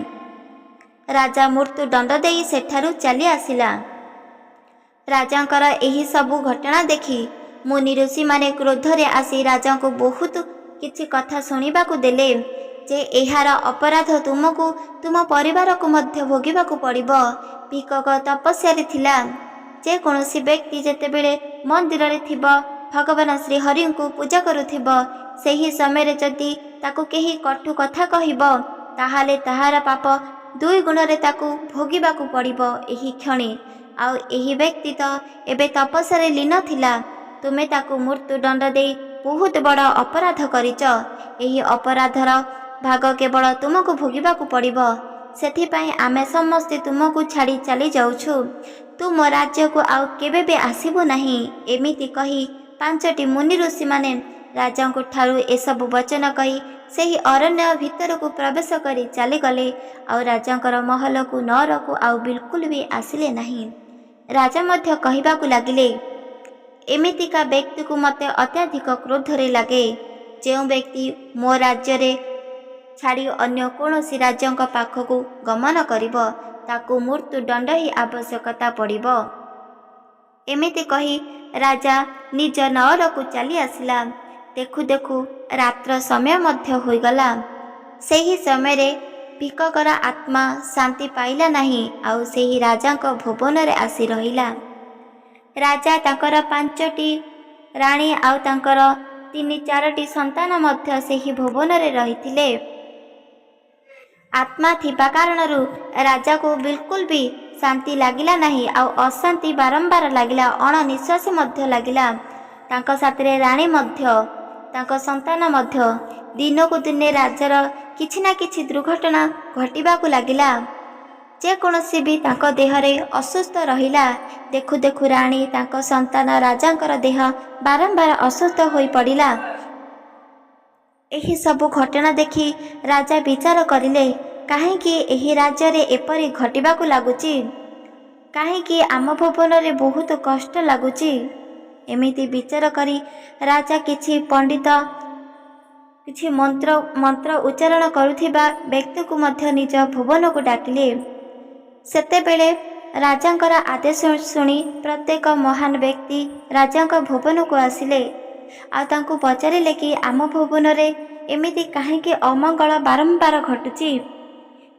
ରାଜା ମୃତ୍ୟୁ ଦଣ୍ଡ ଦେଇ ସେଠାରୁ ଚାଲି ଆସିଲା। ରାଜାଙ୍କର ଏହି ସବୁ ଘଟଣା ଦେଖି ମୁନି ଋଷିମାନେ କ୍ରୋଧରେ ଆସି ରାଜାଙ୍କୁ ବହୁତ କିଛି କଥା ଶୁଣିବାକୁ ଦେଲେ, ଯେ ଏହାର ଅପରାଧ ତୁମକୁ, ତୁମ ପରିବାରକୁ ମଧ୍ୟ ଭୋଗିବାକୁ ପଡ଼ିବ। ଭିକ୍ଷକ ତପସ୍ୟାରେ ଥିଲା। ଯେକୌଣସି ବ୍ୟକ୍ତି ଯେତେବେଳେ ମନ୍ଦିରରେ ଥିବ, ଭଗବାନ ଶ୍ରୀହରିଙ୍କୁ ପୂଜା କରୁଥିବ, ସେହି ସମୟରେ ଯଦି ତାକୁ କେହି କଟୁ କଥା କହିବ, ତାହେଲେ ତାହାର ପାପ 2 ଗୁଣରେ ତାକୁ ଭୋଗିବାକୁ ପଡ଼ିବ ଏହି କ୍ଷଣି। ଆଉ ଏହି ବ୍ୟକ୍ତି ତ ଏବେ ତପସ୍ୟାରେ ଲୀନ ଥିଲା। ତୁମେ ତାକୁ ମୃତ୍ୟୁ ଦଣ୍ଡ ଦେଇ ବହୁତ ବଡ଼ ଅପରାଧ କରିଛ। ଏହି ଅପରାଧର ଭାଗ କେବଳ ତୁମକୁ ଭୋଗିବାକୁ ପଡ଼ିବ। ସେଥିପାଇଁ ଆମେ ସମସ୍ତେ ତୁମକୁ ଛାଡ଼ି ଚାଲି ଯାଉଛୁ। ତୁମ ରାଜ୍ୟକୁ ଆଉ କେବେ ବି ଆସିବୁ ନାହିଁ। ଏମିତି କହି 5ଟି ମୁନି ଋଷିମାନେ ରାଜାଙ୍କ ଠାରୁ ଏସବୁ ବଚନ କହି ସେହି ଅରଣ୍ୟ ଭିତରକୁ ପ୍ରବେଶ କରି ଚାଲିଗଲେ, ଆଉ ରାଜାଙ୍କର ମହଲକୁ ନଅରକୁ ଆଉ ବିଲକୁଲ ବି ଆସିଲେ ନାହିଁ। ରାଜା ମଧ୍ୟ କହିବାକୁ ଲାଗିଲେ, ଏମିତିକା ବ୍ୟକ୍ତିକୁ ମୋତେ ଅତ୍ୟଧିକ କ୍ରୋଧରେ ଲାଗେ। ଯେଉଁ ବ୍ୟକ୍ତି ମୋ ରାଜ୍ୟରେ ଛାଡ଼ି ଅନ୍ୟ କୌଣସି ରାଜାଙ୍କ ପାଖକୁ ଗମନ କରିବ, ତାକୁ ମୃତ୍ୟୁ ଦଣ୍ଡ ହିଁ ଆବଶ୍ୟକତା ପଡ଼ିବ। ଏମିତି କହି ରାଜା ନିଜ ନଅରକୁ ଚାଲି ଆସିଲା। ଦେଖୁ ଦେଖୁ ରାତ୍ର ସମୟ ମଧ୍ୟ ହୋଇଗଲା। ସେହି ସମୟରେ ଭିକ୍ଷକର ଆତ୍ମା ଶାନ୍ତି ପାଇଲା ନାହିଁ, ଆଉ ସେହି ରାଜାଙ୍କ ଭୁବନରେ ଆସି ରହିଲା। ରାଜା, ତାଙ୍କର 5ଟି ରାଣୀ ଆଉ ତାଙ୍କର 3-4ଟି ସନ୍ତାନ ମଧ୍ୟ ସେହି ଭୁବନରେ ରହିଥିଲେ। ଆତ୍ମା ଥିବା କାରଣରୁ ରାଜାକୁ ବିଲକୁଲ ବି ଶାନ୍ତି ଲାଗିଲା ନାହିଁ, ଆଉ ଅଶାନ୍ତି ବାରମ୍ବାର ଲାଗିଲା, ଅଣନିଶ୍ୱାସୀ ମଧ୍ୟ ଲାଗିଲା। ତାଙ୍କ ସାଥିରେ ରାଣୀ ମଧ୍ୟ, ତାଙ୍କ ସନ୍ତାନ ମଧ୍ୟ। ଦିନକୁ ଦିନେ ରାଜାର କିଛି ନା କିଛି ଦୁର୍ଘଟଣା ଘଟିବାକୁ ଲାଗିଲା। ଯେକୌଣସି ବି ତାଙ୍କ ଦେହରେ ଅସୁସ୍ଥ ରହିଲା। ଦେଖୁ ଦେଖୁ ରାଣୀ ତାଙ୍କ ସନ୍ତାନ ରାଜାଙ୍କର ଦେହ ବାରମ୍ବାର ଅସୁସ୍ଥ ହୋଇ ପଡ଼ିଲା। ଏହି ସବୁ ଘଟଣା ଦେଖି ରାଜା ବିଚାର କରିଲେ, କାହିଁକି ଏହି ରାଜ୍ୟରେ ଏପରି ଘଟିବାକୁ ଲାଗୁଛି? କାହିଁକି ଆମ ଭୁବନରେ ବହୁତ କଷ୍ଟ ଲାଗୁଛି? ଏମିତି ବିଚାର କରି ରାଜା କିଛି ପଣ୍ଡିତ, କିଛି ମନ୍ତ୍ର ଉଚ୍ଚାରଣ କରୁଥିବା ବ୍ୟକ୍ତିକୁ ମଧ୍ୟ ନିଜ ଭୁବନକୁ ଡାକିଲେ। ସେତେବେଳେ ରାଜାଙ୍କର ଆଦେଶ ଶୁଣି ପ୍ରତ୍ୟେକ ମହାନ ବ୍ୟକ୍ତି ରାଜାଙ୍କ ଭୁବନକୁ ଆସିଲେ ଆଉ ତାଙ୍କୁ ପଚାରିଲେ କି ଆମ ଭୁବନରେ ଏମିତି କାହିଁକି ଅମଙ୍ଗଳ ବାରମ୍ବାର ଘଟୁଛି?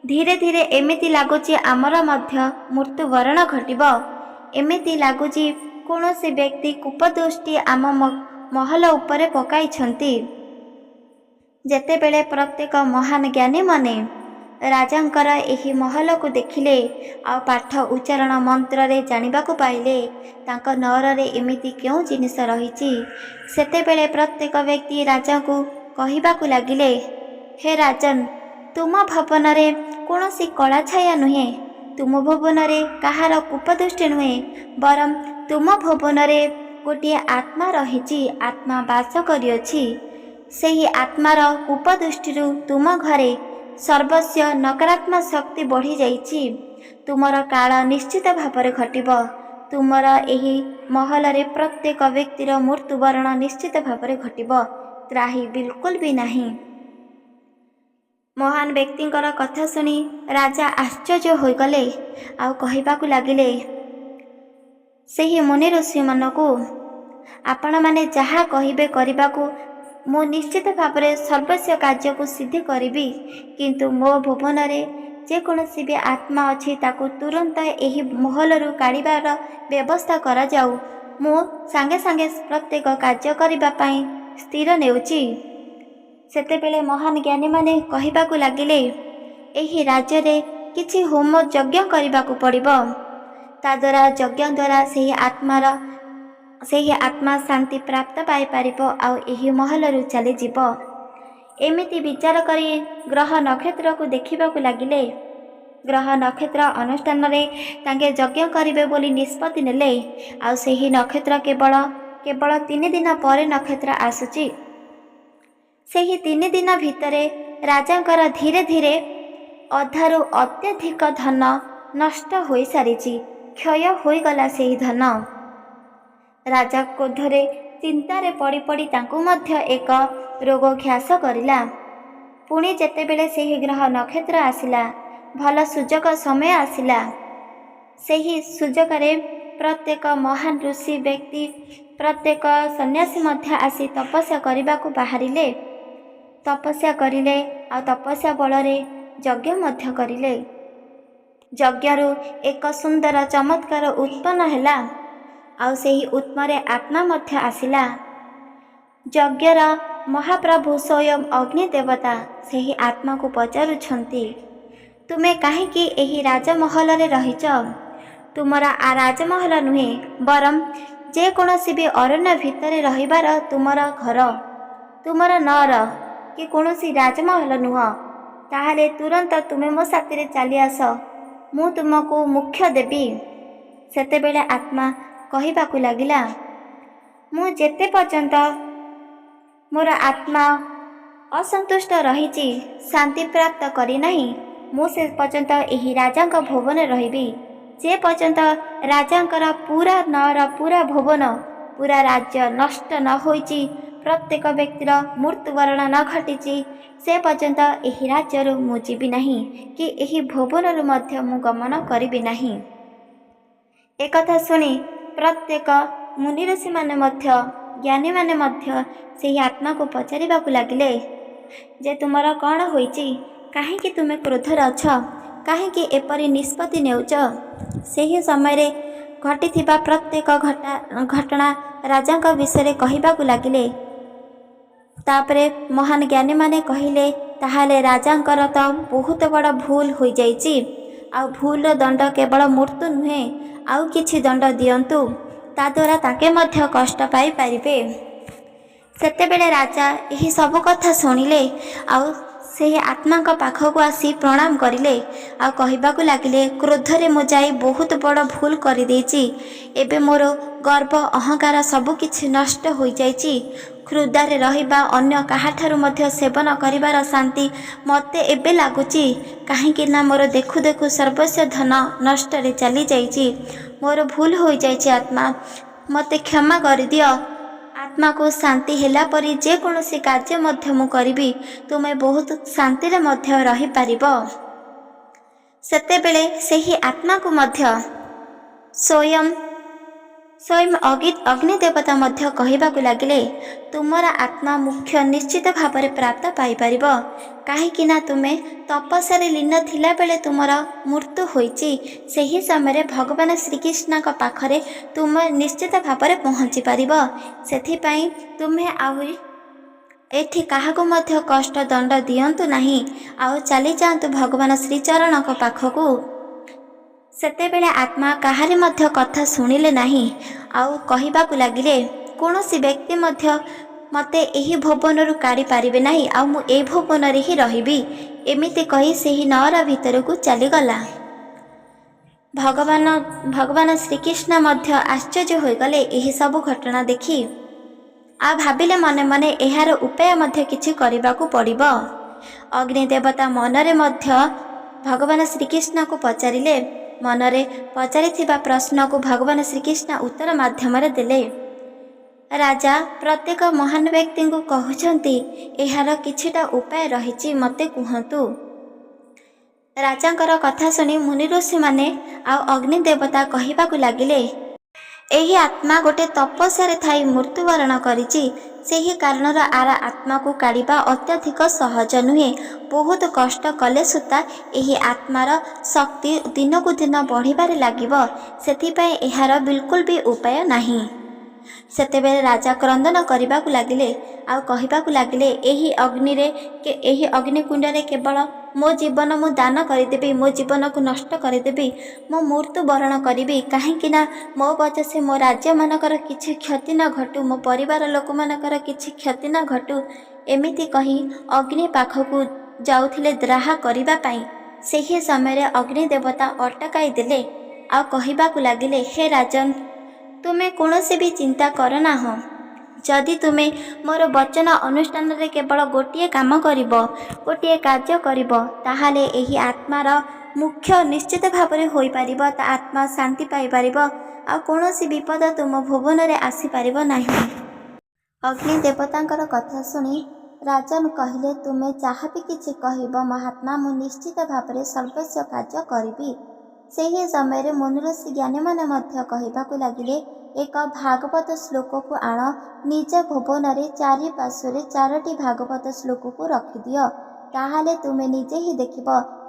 ଧୀରେ ଧୀରେ ଏମିତି ଲାଗୁଛି ଆମର ମଧ୍ୟ ମୃତ୍ୟୁବରଣ ଘଟିବ। ଏମିତି ଲାଗୁଛି କୌଣସି ବ୍ୟକ୍ତି କୂପଦୃଷ୍ଟି ଆମ ମହଲ ଉପରେ ପକାଇଛନ୍ତି। ଯେତେବେଳେ ପ୍ରତ୍ୟେକ ମହାନ ଜ୍ଞାନୀମାନେ ରାଜାଙ୍କର ଏହି ମହଲକୁ ଦେଖିଲେ ଆଉ ପାଠ ଉଚ୍ଚାରଣ ମନ୍ତ୍ରରେ ଜାଣିବାକୁ ପାଇଲେ ତାଙ୍କ ନଅରରେ ଏମିତି କେଉଁ ଜିନିଷ ରହିଛି, ସେତେବେଳେ ପ୍ରତ୍ୟେକ ବ୍ୟକ୍ତି ରାଜାଙ୍କୁ କହିବାକୁ ଲାଗିଲେ, ହେ ରାଜନ, ତୁମ ଭବନରେ କୌଣସି କଳାଛାୟା ନୁହେଁ, ତୁମ ଭବନରେ କାହାର କୂପଦୃଷ୍ଟି ନୁହେଁ, ବରଂ ତୁମ ଭବନରେ ଗୋଟିଏ ଆତ୍ମା ରହିଛି, ଆତ୍ମା ବାସ କରିଅଛି। ସେହି ଆତ୍ମାର କୂପଦୃଷ୍ଟିରୁ ତୁମ ଘରେ ସର୍ବସ୍ୱ ନକାରାତ୍ମକ ଶକ୍ତି ବଢ଼ିଯାଇଛି। ତୁମର କାଳ ନିଶ୍ଚିତ ଭାବରେ ଘଟିବ। ତୁମର ଏହି ମହଲରେ ପ୍ରତ୍ୟେକ ବ୍ୟକ୍ତିର ମୃତ୍ୟୁବରଣ ନିଶ୍ଚିତ ଭାବରେ ଘଟିବ, ତ୍ରାହି ବିଲକୁଲ ବି ନାହିଁ। ମହାନ ବ୍ୟକ୍ତିଙ୍କର କଥା ଶୁଣି ରାଜା ଆଶ୍ଚର୍ଯ୍ୟ ହୋଇଗଲେ ଆଉ କହିବାକୁ ଲାଗିଲେ ସେହି ମୁନି ଋଷିମାନଙ୍କୁ, ଆପଣମାନେ ଯାହା କହିବେ କରିବାକୁ ମୁଁ ନିଶ୍ଚିତ ଭାବରେ ସର୍ବସ୍ୱ କାର୍ଯ୍ୟକୁ ସିଦ୍ଧି କରିବି, କିନ୍ତୁ ମୋ ଭୁବନରେ ଯେକୌଣସି ବି ଆତ୍ମା ଅଛି ତାକୁ ତୁରନ୍ତ ଏହି ମହଲରୁ କାଢ଼ିବାର ବ୍ୟବସ୍ଥା କରାଯାଉ। ମୁଁ ସାଙ୍ଗେ ସାଙ୍ଗେ ପ୍ରତ୍ୟେକ କାର୍ଯ୍ୟ କରିବା ପାଇଁ ସ୍ଥିର ନେଉଛି। ସେତେବେଳେ ମହାନ ଜ୍ଞାନୀମାନେ କହିବାକୁ ଲାଗିଲେ, ଏହି ରାଜ୍ୟରେ କିଛି ହୋମ ଯଜ୍ଞ କରିବାକୁ ପଡ଼ିବ। ତାଦ୍ୱାରା ଯଜ୍ଞ ଦ୍ୱାରା ସେହି ଆତ୍ମା ଶାନ୍ତି ପ୍ରାପ୍ତ ପାଇପାରିବ ଆଉ ଏହି ମହଲରୁ ଚାଲିଯିବ। ଏମିତି ବିଚାର କରି ଗ୍ରହ ନକ୍ଷତ୍ରକୁ ଦେଖିବାକୁ ଲାଗିଲେ। ଗ୍ରହ ନକ୍ଷତ୍ର ଅନୁଷ୍ଠାନରେ ତାଙ୍କେ ଯଜ୍ଞ କରିବେ ବୋଲି ନିଷ୍ପତ୍ତି ନେଲେ ଆଉ ସେହି ନକ୍ଷତ୍ର କେବଳ 3 ଦିନ ପରେ ନକ୍ଷତ୍ର ଆସୁଛି। ସେହି 3 ଦିନ ଭିତରେ ରାଜାଙ୍କର ଧୀରେ ଧୀରେ ଅଧାରୁ ଅତ୍ୟଧିକ ଧନ ନଷ୍ଟ ହୋଇସାରିଛି, କ୍ଷୟ ହୋଇଗଲା ସେହି ଧନ। ରାଜା କ୍ରୋଧରେ ଚିନ୍ତାରେ ପଡ଼ି ପଡ଼ି ତାଙ୍କୁ ମଧ୍ୟ ଏକ ରୋଗ ଗ୍ରାସ କରିଲା। ପୁଣି ଯେତେବେଳେ ସେହି ଗ୍ରହ ନକ୍ଷତ୍ର ଆସିଲା, ଭଲ ସୁଯୋଗ ସମୟ ଆସିଲା, ସେହି ସୁଯୋଗରେ ପ୍ରତ୍ୟେକ ମହାନ ଋଷି ବ୍ୟକ୍ତି, ପ୍ରତ୍ୟେକ ସନ୍ନ୍ୟାସୀ ମଧ୍ୟ ଆସି ତପସ୍ୟା କରିବାକୁ ବାହାରିଲେ। ତପସ୍ୟା କରିଲେ ଆଉ ତପସ୍ୟା ବଳରେ ଯଜ୍ଞ ମଧ୍ୟ କରିଲେ। ଯଜ୍ଞରୁ ଏକ ସୁନ୍ଦର ଚମତ୍କାର ଉତ୍ପନ୍ନ ହେଲା ଆଉ ସେହି ଉତ୍ମରେ ଆତ୍ମା ମଧ୍ୟ ଆସିଲା। ଯଜ୍ଞର ମହାପ୍ରଭୁ ସ୍ୱୟଂ ଅଗ୍ନି ଦେବତା ସେହି ଆତ୍ମାକୁ ପଚାରୁଛନ୍ତି, ତୁମେ କାହିଁକି ଏହି ରାଜମହଲରେ ରହିଛ? ତୁମର ରାଜମହଲ ନୁହେଁ, ବରଂ ଯେକୌଣସି ବି ଅରଣ୍ୟ ଭିତରେ ରହିବାର ତୁମର ଘର, ତୁମର ନଅର କି କୌଣସି ରାଜମହଲ ନୁହଁ। ତାହେଲେ ତୁରନ୍ତ ତୁମେ ମୋ ସାଥିରେ ଚାଲି ଆସ, ମୁଁ ତୁମକୁ ମୋକ୍ଷ ଦେବି। ସେତେବେଳେ ଆତ୍ମା କହିବାକୁ ଲାଗିଲା, ମୁଁ ଯେତେ ପର୍ଯ୍ୟନ୍ତ ମୋର ଆତ୍ମା ଅସନ୍ତୁଷ୍ଟ ରହିଛି, ଶାନ୍ତି ପ୍ରାପ୍ତ କରିନାହିଁ, ମୁଁ ସେ ପର୍ଯ୍ୟନ୍ତ ଏହି ରାଜାଙ୍କ ଭୁବନରେ ରହିବି। ଯେ ପର୍ଯ୍ୟନ୍ତ ରାଜାଙ୍କର ପୁରା ନଅର, ପୁରା ଭୁବନ, ପୁରା ରାଜ୍ୟ ନଷ୍ଟ ନ ହୋଇଛି, ପ୍ରତ୍ୟେକ ବ୍ୟକ୍ତିର ମୃତ୍ୟୁବରଣ ନ ଘଟିଛି, ସେ ପର୍ଯ୍ୟନ୍ତ ଏହି ରାଜ୍ୟରୁ ମୁଁ ଯିବି ନାହିଁ କି ଏହି ଭୁବନରୁ ମଧ୍ୟ ମୁଁ ଗମନ କରିବି ନାହିଁ। ଏକଥା ଶୁଣି ପ୍ରତ୍ୟେକ ମୁନି ଋଷିମାନେ ମଧ୍ୟ, ଜ୍ଞାନୀମାନେ ମଧ୍ୟ ସେହି ଆତ୍ମାକୁ ପଚାରିବାକୁ ଲାଗିଲେ ଯେ ତୁମର କ'ଣ ହୋଇଛି? କାହିଁକି ତୁମେ କ୍ରୋଧରେ ଅଛ? କାହିଁକି ଏପରି ନିଷ୍ପତ୍ତି ନେଉଛ? ସେହି ସମୟରେ ଘଟିଥିବା ପ୍ରତ୍ୟେକ ଘଟଣା ରାଜାଙ୍କ ବିଷୟରେ କହିବାକୁ ଲାଗିଲେ। ତାପରେ ମହାନ ଜ୍ଞାନୀମାନେ କହିଲେ, ତାହେଲେ ରାଜାଙ୍କର ତ ବହୁତ ବଡ଼ ଭୁଲ ହୋଇଯାଇଛି ଆଉ ଭୁଲର ଦଣ୍ଡ କେବଳ ମୃତ୍ୟୁ ନୁହେଁ, ଆଉ କିଛି ଦଣ୍ଡ ଦିଅନ୍ତୁ, ତାଦ୍ୱାରା ତାଙ୍କେ ମଧ୍ୟ କଷ୍ଟ ପାଇପାରିବେ। ସେତେବେଳେ ରାଜା ଏହି ସବୁ କଥା ଶୁଣିଲେ ଆଉ ସେହି ଆତ୍ମାଙ୍କ ପାଖକୁ ଆସି ପ୍ରଣାମ କରିଲେ ଆଉ କହିବାକୁ ଲାଗିଲେ, କ୍ରୋଧରେ ମୁଁ ଯାଇ ବହୁତ ବଡ଼ ଭୁଲ କରିଦେଇଛି। ଏବେ ମୋର ଗର୍ବ ଅହଙ୍କାର ସବୁକିଛି ନଷ୍ଟ ହୋଇଯାଇଛି। କ୍ଷୁଧାରେ ରହିବା, ଅନ୍ୟ କାହାଠାରୁ ମଧ୍ୟ ସେବନ କରିବାର ଶାନ୍ତି ମୋତେ ଏବେ ଲାଗୁଛି। କାହିଁକି ନା ମୋର ଦେଖୁ ଦେଖୁ ସର୍ବସ୍ୱ ଧନ ନଷ୍ଟରେ ଚାଲିଯାଇଛି। ମୋର ଭୁଲ ହୋଇଯାଇଛି ଆତ୍ମା, ମୋତେ କ୍ଷମା କରିଦିଅ। ଆତ୍ମାକୁ ଶାନ୍ତି ହେଲା ପରି ଯେକୌଣସି କାର୍ଯ୍ୟ ମଧ୍ୟ ମୁଁ କରିବି, ତୁମେ ବହୁତ ଶାନ୍ତିରେ ମଧ୍ୟ ରହିପାରିବ। ସେତେବେଳେ ସେହି ଆତ୍ମାକୁ ମଧ୍ୟ ସ୍ୱୟଂ ଅଗ୍ନି ଦେବତା ମଧ୍ୟ କହିବାକୁ ଲାଗିଲେ, ତୁମର ଆତ୍ମା ମୁଖ୍ୟ ନିଶ୍ଚିତ ଭାବରେ ପ୍ରାପ୍ତ ପାଇପାରିବ। କାହିଁକି ନା ତୁମେ ତପସ୍ୟାରେ ଲୀନ ଥିଲାବେଳେ ତୁମର ମୃତ୍ୟୁ ହୋଇଛି। ସେହି ସମୟରେ ଭଗବାନ ଶ୍ରୀକୃଷ୍ଣଙ୍କ ପାଖରେ ତୁମେ ନିଶ୍ଚିତ ଭାବରେ ପହଞ୍ଚି ପାରିବ। ସେଥିପାଇଁ ତୁମେ ଆହୁରି ଏଠି କାହାକୁ ମଧ୍ୟ କଷ୍ଟ ଦଣ୍ଡ ଦିଅନ୍ତୁ ନାହିଁ, ଆଉ ଚାଲିଯାଆନ୍ତୁ ଭଗବାନ ଶ୍ରୀଚରଣଙ୍କ ପାଖକୁ। ସେତେବେଳେ ଆତ୍ମା କାହାରି ମଧ୍ୟ କଥା ଶୁଣିଲେ ନାହିଁ ଆଉ କହିବାକୁ ଲାଗିଲେ, କୌଣସି ବ୍ୟକ୍ତି ମଧ୍ୟ ମୋତେ ଏହି ଭୁବନରୁ କାଢ଼ି ପାରିବେ ନାହିଁ, ଆଉ ମୁଁ ଏହି ଭୁବନରେ ହିଁ ରହିବି। ଏମିତି କହି ସେହି ନଅର ଭିତରକୁ ଚାଲିଗଲା। ଭଗବାନ ଶ୍ରୀକୃଷ୍ଣ ମଧ୍ୟ ଆଶ୍ଚର୍ଯ୍ୟ ହୋଇଗଲେ ଏହି ସବୁ ଘଟଣା ଦେଖି। ଆଉ ଭାବିଲେ ମନେ ମନେ ଏହାର ଉପାୟ ମଧ୍ୟ କିଛି କରିବାକୁ ପଡ଼ିବ। ଅଗ୍ନି ଦେବତା ମନରେ ମଧ୍ୟ ଭଗବାନ ଶ୍ରୀକୃଷ୍ଣଙ୍କୁ ପଚାରିଲେ। ମନରେ ପଚାରିଥିବା ପ୍ରଶ୍ନକୁ ଭଗବାନ ଶ୍ରୀକୃଷ୍ଣ ଉତ୍ତର ମାଧ୍ୟମରେ ଦେଲେ। ରାଜା ପ୍ରତ୍ୟେକ ମହାନ ବ୍ୟକ୍ତିଙ୍କୁ କହୁଛନ୍ତି, ଏହାର କିଛିଟା ଉପାୟ ରହିଛି, ମୋତେ କୁହନ୍ତୁ। ରାଜାଙ୍କର କଥା ଶୁଣି ମୁନି ଋଷିମାନେ ଆଉ ଅଗ୍ନି ଦେବତା କହିବାକୁ ଲାଗିଲେ, ଏହି ଆତ୍ମା ଗୋଟେ ତପସ୍ୟାରେ ଥାଇ ମୃତ୍ୟୁବରଣ କରିଛି। ସେହି କାରଣର ଆର ଆତ୍ମାକୁ କାଢ଼ିବା ଅତ୍ୟଧିକ ସହଜ ନୁହେଁ। ବହୁତ କଷ୍ଟ କଲେ ସୁଦ୍ଧା ଏହି ଆତ୍ମାର ଶକ୍ତି ଦିନକୁ ଦିନ ବଢ଼ିବାରେ ଲାଗିବ। ସେଥିପାଇଁ ଏହାର ବିଲକୁଲ ବି ଉପାୟ ନାହିଁ। ସେତେବେଳେ ରାଜା କ୍ରନ୍ଦନ କରିବାକୁ ଲାଗିଲେ ଆଉ କହିବାକୁ ଲାଗିଲେ, ଏହି ଅଗ୍ନିକୁଣ୍ଡରେ କେବଳ ମୋ ଜୀବନ ମୁଁ ଦାନ କରିଦେବି, ମୋ ଜୀବନକୁ ନଷ୍ଟ କରିଦେବି, ମୁଁ ମୃତ୍ୟୁବରଣ କରିବି। କାହିଁକି ନା ମୋ ବଚସେ ମୋ ରାଜ୍ୟମାନଙ୍କର କିଛି କ୍ଷତି ନ ଘଟୁ, ମୋ ପରିବାର ଲୋକମାନଙ୍କର କିଛି କ୍ଷତି ନ ଘଟୁ। ଏମିତି କହି ଅଗ୍ନି ପାଖକୁ ଯାଉଥିଲେ ଦାହ କରିବା ପାଇଁ। ସେହି ସମୟରେ ଅଗ୍ନି ଦେବତା ଅଟକାଇ ଦେଲେ ଆଉ କହିବାକୁ ଲାଗିଲେ, ହେ ରାଜନ, ତୁମେ କୌଣସି ବି ଚିନ୍ତା କର ନାହଁ। ଯଦି ତୁମେ ମୋର ବଚନ ଅନୁଷ୍ଠାନରେ କେବଳ ଗୋଟିଏ କାମ କରିବ, ଗୋଟିଏ କାର୍ଯ୍ୟ କରିବ, ତାହେଲେ ଏହି ଆତ୍ମାର ମୁଖ୍ୟ ନିଶ୍ଚିତ ଭାବରେ ହୋଇପାରିବ। ତା ଆତ୍ମା ଶାନ୍ତି ପାଇପାରିବ ଆଉ କୌଣସି ବିପଦ ତୁମ ଭୁବନରେ ଆସିପାରିବ ନାହିଁ। ଅଗ୍ନି ଦେବତାଙ୍କର କଥା ଶୁଣି ରାଜନ କହିଲେ, ତୁମେ ଯାହା ବି କିଛି କହିବ ମହାତ୍ମା, ମୁଁ ନିଶ୍ଚିତ ଭାବରେ ସର୍ବସ୍ୱ କାର୍ଯ୍ୟ କରିବି। ସେହି ସମୟରେ ମୁନିଋଷି ଜ୍ଞାନୀମାନେ ମଧ୍ୟ କହିବାକୁ ଲାଗିଲେ, ଏକ ଭାଗବତ ଶ୍ଲୋକକୁ ଆଣ, ନିଜ ଭୁବନରେ ଚାରିପାର୍ଶ୍ୱରେ 4ଟି ଭାଗବତ ଶ୍ଲୋକକୁ ରଖିଦିଅ। ତାହେଲେ ତୁମେ ନିଜେ ହିଁ ଦେଖିବ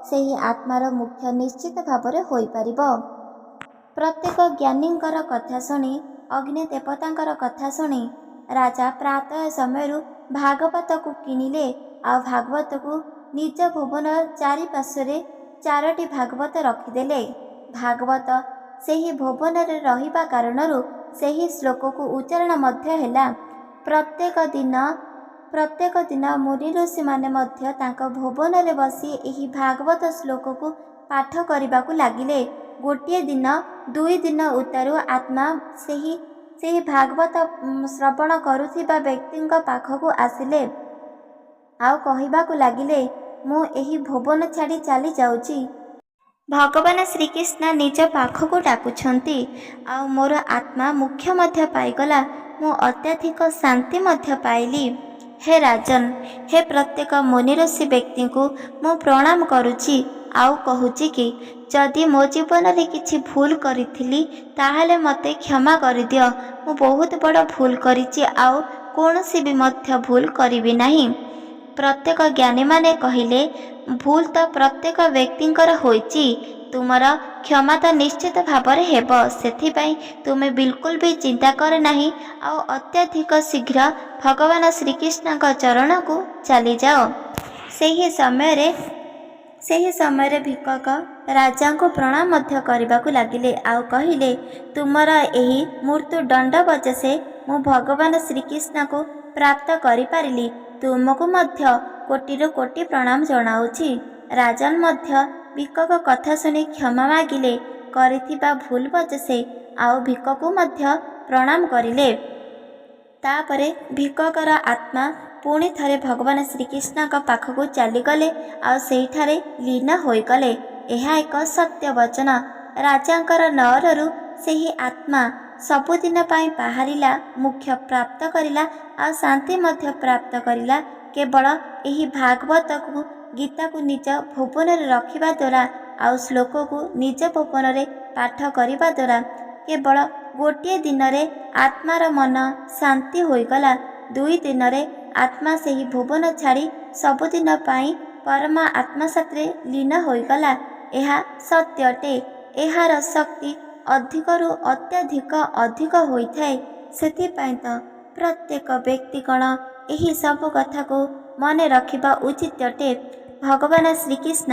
ସେହି ଆତ୍ମାର ମୁଖ୍ୟ ନିଶ୍ଚିତ ଭାବରେ ହୋଇପାରିବ। ପ୍ରତ୍ୟେକ ଜ୍ଞାନୀଙ୍କର କଥା ଶୁଣି, ଅଗ୍ନି ଦେବତାଙ୍କର କଥା ଶୁଣି ରାଜା ପ୍ରାତଃ ସମୟରୁ ଭାଗବତକୁ କିଣିଲେ ଆଉ ଭାଗବତକୁ ନିଜ ଭୁବନ ଚାରିପାର୍ଶ୍ୱରେ 4ଟି ଭାଗବତ ରଖିଦେଲେ। ଭାଗବତ ସେହି ଭୁବନରେ ରହିବା କାରଣରୁ ସେହି ଶ୍ଲୋକକୁ ଉଚ୍ଚାରଣ ମଧ୍ୟ ହେଲା। ପ୍ରତ୍ୟେକ ଦିନ ମୁନି ଋଷିମାନେ ମଧ୍ୟ ତାଙ୍କ ଭୁବନରେ ବସି ଏହି ଭାଗବତ ଶ୍ଲୋକକୁ ପାଠ କରିବାକୁ ଲାଗିଲେ। ଗୋଟିଏ ଦିନ 2 ଦିନ ଉତ୍ତାରୁ ଆତ୍ମା ସେହି ଭାଗବତ ଶ୍ରବଣ କରୁଥିବା ବ୍ୟକ୍ତିଙ୍କ ପାଖକୁ ଆସିଲେ ଆଉ କହିବାକୁ ଲାଗିଲେ, ମୁଁ ଏହି ଭୁବନ ଛାଡ଼ି ଚାଲି ଯାଉଛି। ଭଗବାନ ଶ୍ରୀକୃଷ୍ଣ ନିଜ ପାଖକୁ ଡାକୁଛନ୍ତି ଆଉ ମୋର ଆତ୍ମା ମୁଖ୍ୟ ମଧ୍ୟ ପାଇଗଲା। ମୁଁ ଅତ୍ୟଧିକ ଶାନ୍ତି ମଧ୍ୟ ପାଇଲି। ହେ ରାଜନ, ହେ ପ୍ରତ୍ୟେକ ମୁନିଋଷି ବ୍ୟକ୍ତିଙ୍କୁ ମୁଁ ପ୍ରଣାମ କରୁଛି ଆଉ କହୁଛି କି, ଯଦି ମୋ ଜୀବନରେ କିଛି ଭୁଲ କରିଥିଲି ତାହେଲେ ମୋତେ କ୍ଷମା କରିଦିଅ। ମୁଁ ବହୁତ ବଡ଼ ଭୁଲ କରିଛି ଆଉ କୌଣସି ବି ମଧ୍ୟ ଭୁଲ କରିବି ନାହିଁ। ପ୍ରତ୍ୟେକ ଜ୍ଞାନୀମାନେ କହିଲେ, ଭୁଲ ତ ପ୍ରତ୍ୟେକ ବ୍ୟକ୍ତିଙ୍କର ହୋଇଛି, ତୁମର କ୍ଷମା ତ ନିଶ୍ଚିତ ଭାବରେ ହେବ। ସେଥିପାଇଁ ତୁମେ ବିଲକୁଲ ବି ଚିନ୍ତା କର ନାହିଁ ଆଉ ଅତ୍ୟଧିକ ଶୀଘ୍ର ଭଗବାନ ଶ୍ରୀକୃଷ୍ଣଙ୍କ ଚରଣକୁ ଚାଲିଯାଅ। ସେହି ସମୟରେ ଭିକକ ରାଜାଙ୍କୁ ପ୍ରଣାମ ମଧ୍ୟ କରିବାକୁ ଲାଗିଲେ ଆଉ କହିଲେ, ତୁମର ଏହି ମୃତ୍ୟୁ ଦଣ୍ଡ ବଚସେ ମୁଁ ଭଗବାନ ଶ୍ରୀକୃଷ୍ଣଙ୍କୁ ପ୍ରାପ୍ତ କରିପାରିଲି। ତୁମକୁ ମଧ୍ୟ କୋଟିରୁ କୋଟି ପ୍ରଣାମ ଜଣାଉଛି। ରାଜନ ମଧ୍ୟ ଭିକକ କଥା ଶୁଣି କ୍ଷମା ମାଗିଲେ। କରିଥିବା ଭୁଲ ବଚସେ ଆଉ ଭିକକୁ ମଧ୍ୟ ପ୍ରଣାମ କରିଲେ। ତାପରେ ଭିକକର ଆତ୍ମା ପୁଣି ଥରେ ଭଗବାନ ଶ୍ରୀକୃଷ୍ଣଙ୍କ ପାଖକୁ ଚାଲିଗଲେ ଆଉ ସେଇଠାରେ ଲୀନ ହୋଇଗଲେ। ଏହା ଏକ ସତ୍ୟ ବଚନ। ରାଜାଙ୍କର ନଅରରୁ ସେହି ଆତ୍ମା ସବୁଦିନ ପାଇଁ ବାହାରିଲା, ମୁଖ୍ୟ ପ୍ରାପ୍ତ କରିଲା ଆଉ ଶାନ୍ତି ମଧ୍ୟ ପ୍ରାପ୍ତ କରିଲା। କେବଳ ଏହି ଭାଗବତକୁ ଗୀତାକୁ ନିଜ ଭୁବନରେ ରଖିବା ଦ୍ୱାରା ଆଉ ଶ୍ଲୋକକୁ ନିଜ ଭୁବନରେ ପାଠ କରିବା ଦ୍ୱାରା କେବଳ ଗୋଟିଏ ଦିନରେ ଆତ୍ମାର ମନ ଶାନ୍ତି ହୋଇଗଲା। 2 ଦିନରେ ଆତ୍ମା ସେହି ଭୁବନ ଛାଡ଼ି ସବୁଦିନ ପାଇଁ ପରମା ଆତ୍ମା ସାଥିରେ ଲୀନ ହୋଇଗଲା। ଏହା ସତ୍ୟ ଅଟେ। ଏହାର ଶକ୍ତି ଅଧିକରୁ ଅତ୍ୟଧିକ ଅଧିକ ହୋଇଥାଏ। ସେଥିପାଇଁ ତ ପ୍ରତ୍ୟେକ ବ୍ୟକ୍ତିଗଣ ଏହି ସବୁ କଥାକୁ ମନେ ରଖିବା ଉଚିତ ଅଟେ। ଭଗବାନ ଶ୍ରୀକୃଷ୍ଣ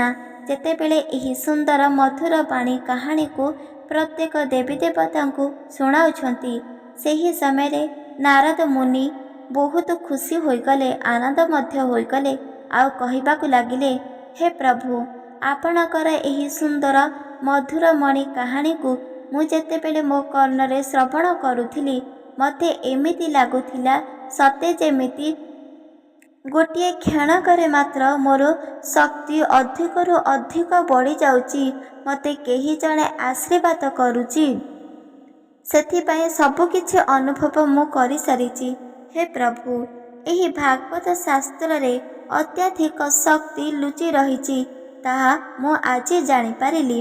ଯେତେବେଳେ ଏହି ସୁନ୍ଦର ମଧୁର ବାଣୀ କାହାଣୀକୁ ପ୍ରତ୍ୟେକ ଦେବୀ ଦେବତାଙ୍କୁ ଶୁଣାଉଛନ୍ତି, ସେହି ସମୟରେ ନାରଦ ମୁନି ବହୁତ ଖୁସି ହୋଇଗଲେ, ଆନନ୍ଦ ମଧ୍ୟ ହୋଇଗଲେ ଆଉ କହିବାକୁ ଲାଗିଲେ, ହେ ପ୍ରଭୁ, ଆପଣଙ୍କର ଏହି ସୁନ୍ଦର ମଧୁରମଣି କାହାଣୀକୁ ମୁଁ ଯେତେବେଳେ ମୋ କର୍ଣ୍ଣରେ ଶ୍ରବଣ କରୁଥିଲି, ମୋତେ ଏମିତି ଲାଗୁଥିଲା ସତେ ଯେମିତି ଗୋଟିଏ କ୍ଷଣକରେ ମାତ୍ର ମୋର ଶକ୍ତି ଅଧିକରୁ ଅଧିକ ବଢ଼ିଯାଉଛି। ମୋତେ କେହି ଜଣେ ଆଶୀର୍ବାଦ କରୁଛି। ସେଥିପାଇଁ ସବୁକିଛି ଅନୁଭବ ମୁଁ କରିସାରିଛି। ହେ ପ୍ରଭୁ, ଏହି ଭାଗବତ ଶାସ୍ତ୍ରରେ ଅତ୍ୟଧିକ ଶକ୍ତି ଲୁଚି ରହିଛି, ତାହା ମୁଁ ଆଜି ଜାଣିପାରିଲି।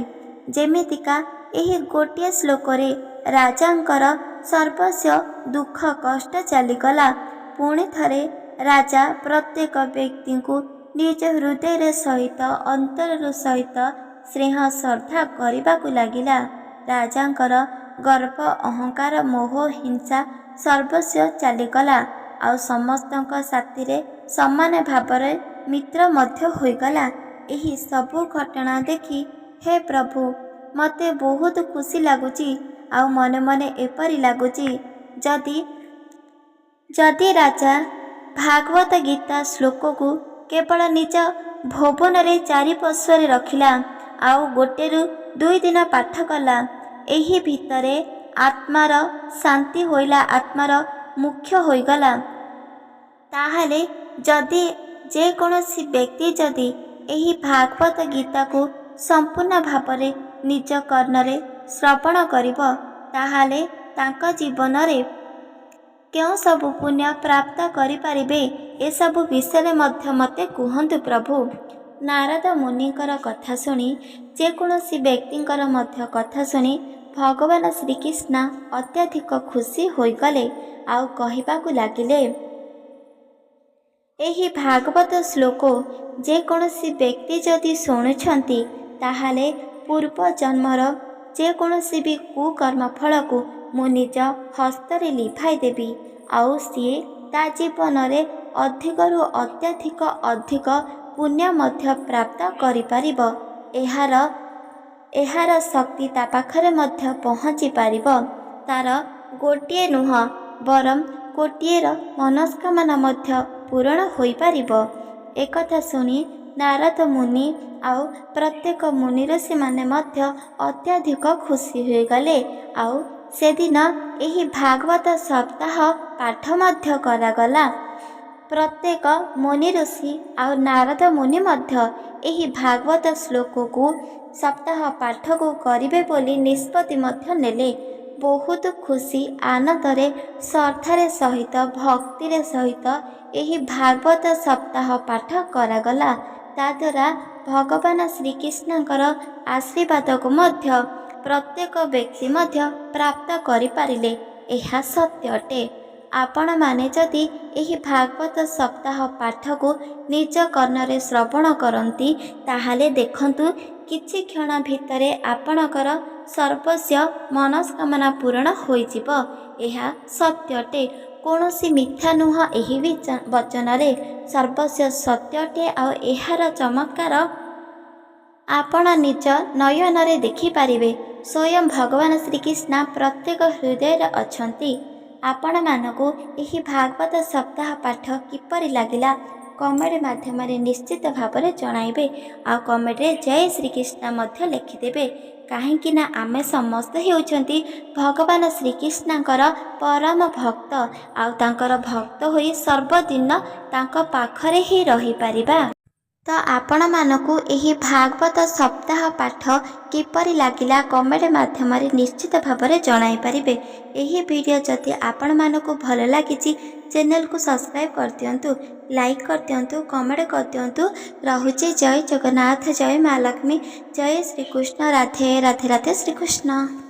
ଯେମିତିକା ଏହି ଗୋଟିଏ ଶ୍ଲୋକରେ ରାଜାଙ୍କର ସର୍ବସ୍ୱ ଦୁଃଖ କଷ୍ଟ ଚାଲିଗଲା। ପୁଣି ଥରେ ରାଜା ପ୍ରତ୍ୟେକ ବ୍ୟକ୍ତିଙ୍କୁ ନିଜ ହୃଦୟର ସହିତ ଅନ୍ତରରୁ ସହିତ ସ୍ନେହ ଶ୍ରଦ୍ଧା କରିବାକୁ ଲାଗିଲା। ରାଜାଙ୍କର ଗର୍ବ, ଅହଙ୍କାର, ମୋହ, ହିଂସା ସର୍ବସ୍ୱ ଚାଲିଗଲା ଆଉ ସମସ୍ତଙ୍କ ସାଥିରେ ସମାନ ଭାବରେ ମିତ୍ର ମଧ୍ୟ ହୋଇଗଲା। ଏହି ସବୁ ଘଟଣା ଦେଖି ହେ ପ୍ରଭୁ, ମୋତେ ବହୁତ ଖୁସି ଲାଗୁଛି ଆଉ ମନେ ମନେ ଏପରି ଲାଗୁଛି ଯଦି ରାଜା ଭାଗବତ ଗୀତା ଶ୍ଲୋକକୁ କେବଳ ନିଜ ଭୁବନରେ ଚାରିପାର୍ଶ୍ୱରେ ରଖିଲା ଆଉ 1ରୁ 2 ଦିନ ପାଠ କଲା, ଏହି ଭିତରେ ଆତ୍ମାର ଶାନ୍ତି ହୋଇଲା, ଆତ୍ମାର ମୁଖ୍ୟ ହୋଇଗଲା, ତାହେଲେ ଯଦି ଯେକୌଣସି ବ୍ୟକ୍ତି ଯଦି ଏହି ଭାଗବତ ଗୀତାକୁ ସମ୍ପୂର୍ଣ୍ଣ ଭାବରେ ନିଜ କର୍ଣ୍ଣରେ ଶ୍ରବଣ କରିବ, ତାହେଲେ ତାଙ୍କ ଜୀବନରେ କେଉଁ ସବୁ ପୁଣ୍ୟ ପ୍ରାପ୍ତ କରିପାରିବେ, ଏସବୁ ବିଷୟରେ ମଧ୍ୟ ମୋତେ କୁହନ୍ତୁ ପ୍ରଭୁ। ନାରଦ ମୁନିଙ୍କର କଥା ଶୁଣି, ଯେକୌଣସି ବ୍ୟକ୍ତିଙ୍କର ମଧ୍ୟ କଥା ଶୁଣି ଭଗବାନ ଶ୍ରୀକୃଷ୍ଣ ଅତ୍ୟଧିକ ଖୁସି ହୋଇଗଲେ ଆଉ କହିବାକୁ ଲାଗିଲେ, ଏହି ଭାଗବତ ଶ୍ଲୋକ ଯେକୌଣସି ବ୍ୟକ୍ତି ଯଦି ଶୁଣୁଛନ୍ତି, ତାହେଲେ ପୂର୍ବ ଜନ୍ମର ଯେକୌଣସି ବି କୁକର୍ମ ଫଳକୁ ମୁଁ ନିଜ ହସ୍ତରେ ଲିଭାଇ ଦେବି ଆଉ ସିଏ ତା ଜୀବନରେ ଅଧିକରୁ ଅତ୍ୟଧିକ ଅଧିକ ପୁଣ୍ୟ ମଧ୍ୟ ପ୍ରାପ୍ତ କରିପାରିବ। ଏହାର ଶକ୍ତି ତା ପାଖରେ ମଧ୍ୟ ପହଞ୍ଚି ପାରିବ। ତାର ଗୋଟିଏ ନୁହଁ ବରଂ କୋଟିଏର ମନସ୍କାମନା ମଧ୍ୟ ପୂରଣ ହୋଇପାରିବ। ଏକଥା ଶୁଣି ନାରଦ ମୁନି ଆଉ ପ୍ରତ୍ୟେକ ମୁନି ଋଷିମାନେ ମଧ୍ୟ ଅତ୍ୟଧିକ ଖୁସି ହୋଇଗଲେ ଆଉ ସେଦିନ ଏହି ଭାଗବତ ସପ୍ତାହ ପାଠ ମଧ୍ୟ କରାଗଲା। ପ୍ରତ୍ୟେକ ମୁନି ଋଷି ଆଉ ନାରଦ ମୁନି ମଧ୍ୟ ଏହି ଭାଗବତ ଶ୍ଲୋକକୁ ସପ୍ତାହ ପାଠକୁ କରିବେ ବୋଲି ନିଷ୍ପତ୍ତି ମଧ୍ୟ ନେଲେ। ବହୁତ ଖୁସି ଆନନ୍ଦରେ ଶ୍ରଦ୍ଧାରେ ସହିତ ଭକ୍ତିରେ ସହିତ ଏହି ଭାଗବତ ସପ୍ତାହ ପାଠ କରାଗଲା। ତାଦ୍ୱାରା ଭଗବାନ ଶ୍ରୀକୃଷ୍ଣଙ୍କର ଆଶୀର୍ବାଦକୁ ମଧ୍ୟ ପ୍ରତ୍ୟେକ ବ୍ୟକ୍ତି ମଧ୍ୟ ପ୍ରାପ୍ତ କରିପାରିଲେ। ଏହା ସତ୍ୟ ଅଟେ। ଆପଣମାନେ ଯଦି ଏହି ଭାଗବତ ସପ୍ତାହ ପାଠକୁ ନିଜ କର୍ଣ୍ଣରେ ଶ୍ରବଣ କରନ୍ତି, ତାହେଲେ ଦେଖନ୍ତୁ କିଛି କ୍ଷଣ ଭିତରେ ଆପଣଙ୍କର ସର୍ବସ୍ୱ ମନସ୍କାମନା ପୂରଣ ହୋଇଯିବ। ଏହା ସତ୍ୟ ଅଟେ, କୌଣସି ମିଥ୍ୟା ନୁହଁ। ଏହି ବଚନରେ ସର୍ବସ୍ୱ ସତ୍ୟ ଅଟେ ଆଉ ଏହାର ଚମତ୍କାର ଆପଣ ନିଜ ନୟନରେ ଦେଖିପାରିବେ। ସ୍ୱୟଂ ଭଗବାନ ଶ୍ରୀକୃଷ୍ଣ ପ୍ରତ୍ୟେକ ହୃଦୟରେ ଅଛନ୍ତି। ଆପଣମାନଙ୍କୁ ଏହି ଭାଗବତ ସପ୍ତାହ ପାଠ କିପରି ଲାଗିଲା कमेंट माध्यम निश्चित भाव में जणाइबे आ कमेंट रे जय श्रीकृष्ण मध्य लिखिदेवे कहीं आमे समस्त होउछंती भगवान श्रीकृष्णकर परम भक्त आउ तांकर भक्त होई सर्वदिन तांको पाखरे ही रही परिबा। तो आपण मानकु एही भागवत सप्ताह पाठ किपरि लागिला कमेंट माध्यम निश्चित भाव में जणाई पारिबे। एही वीडियो जदि आपण मानकु भल लागिछि चैनल को सब्सक्राइब कर दियंतु, लाइक कर दियंतु, कमेंट कर दियंतु। रहुछि जय जगन्नाथ, जय माँ लक्ष्मी, जय श्री कृष्ण, राधे राधे राधे श्री कृष्ण।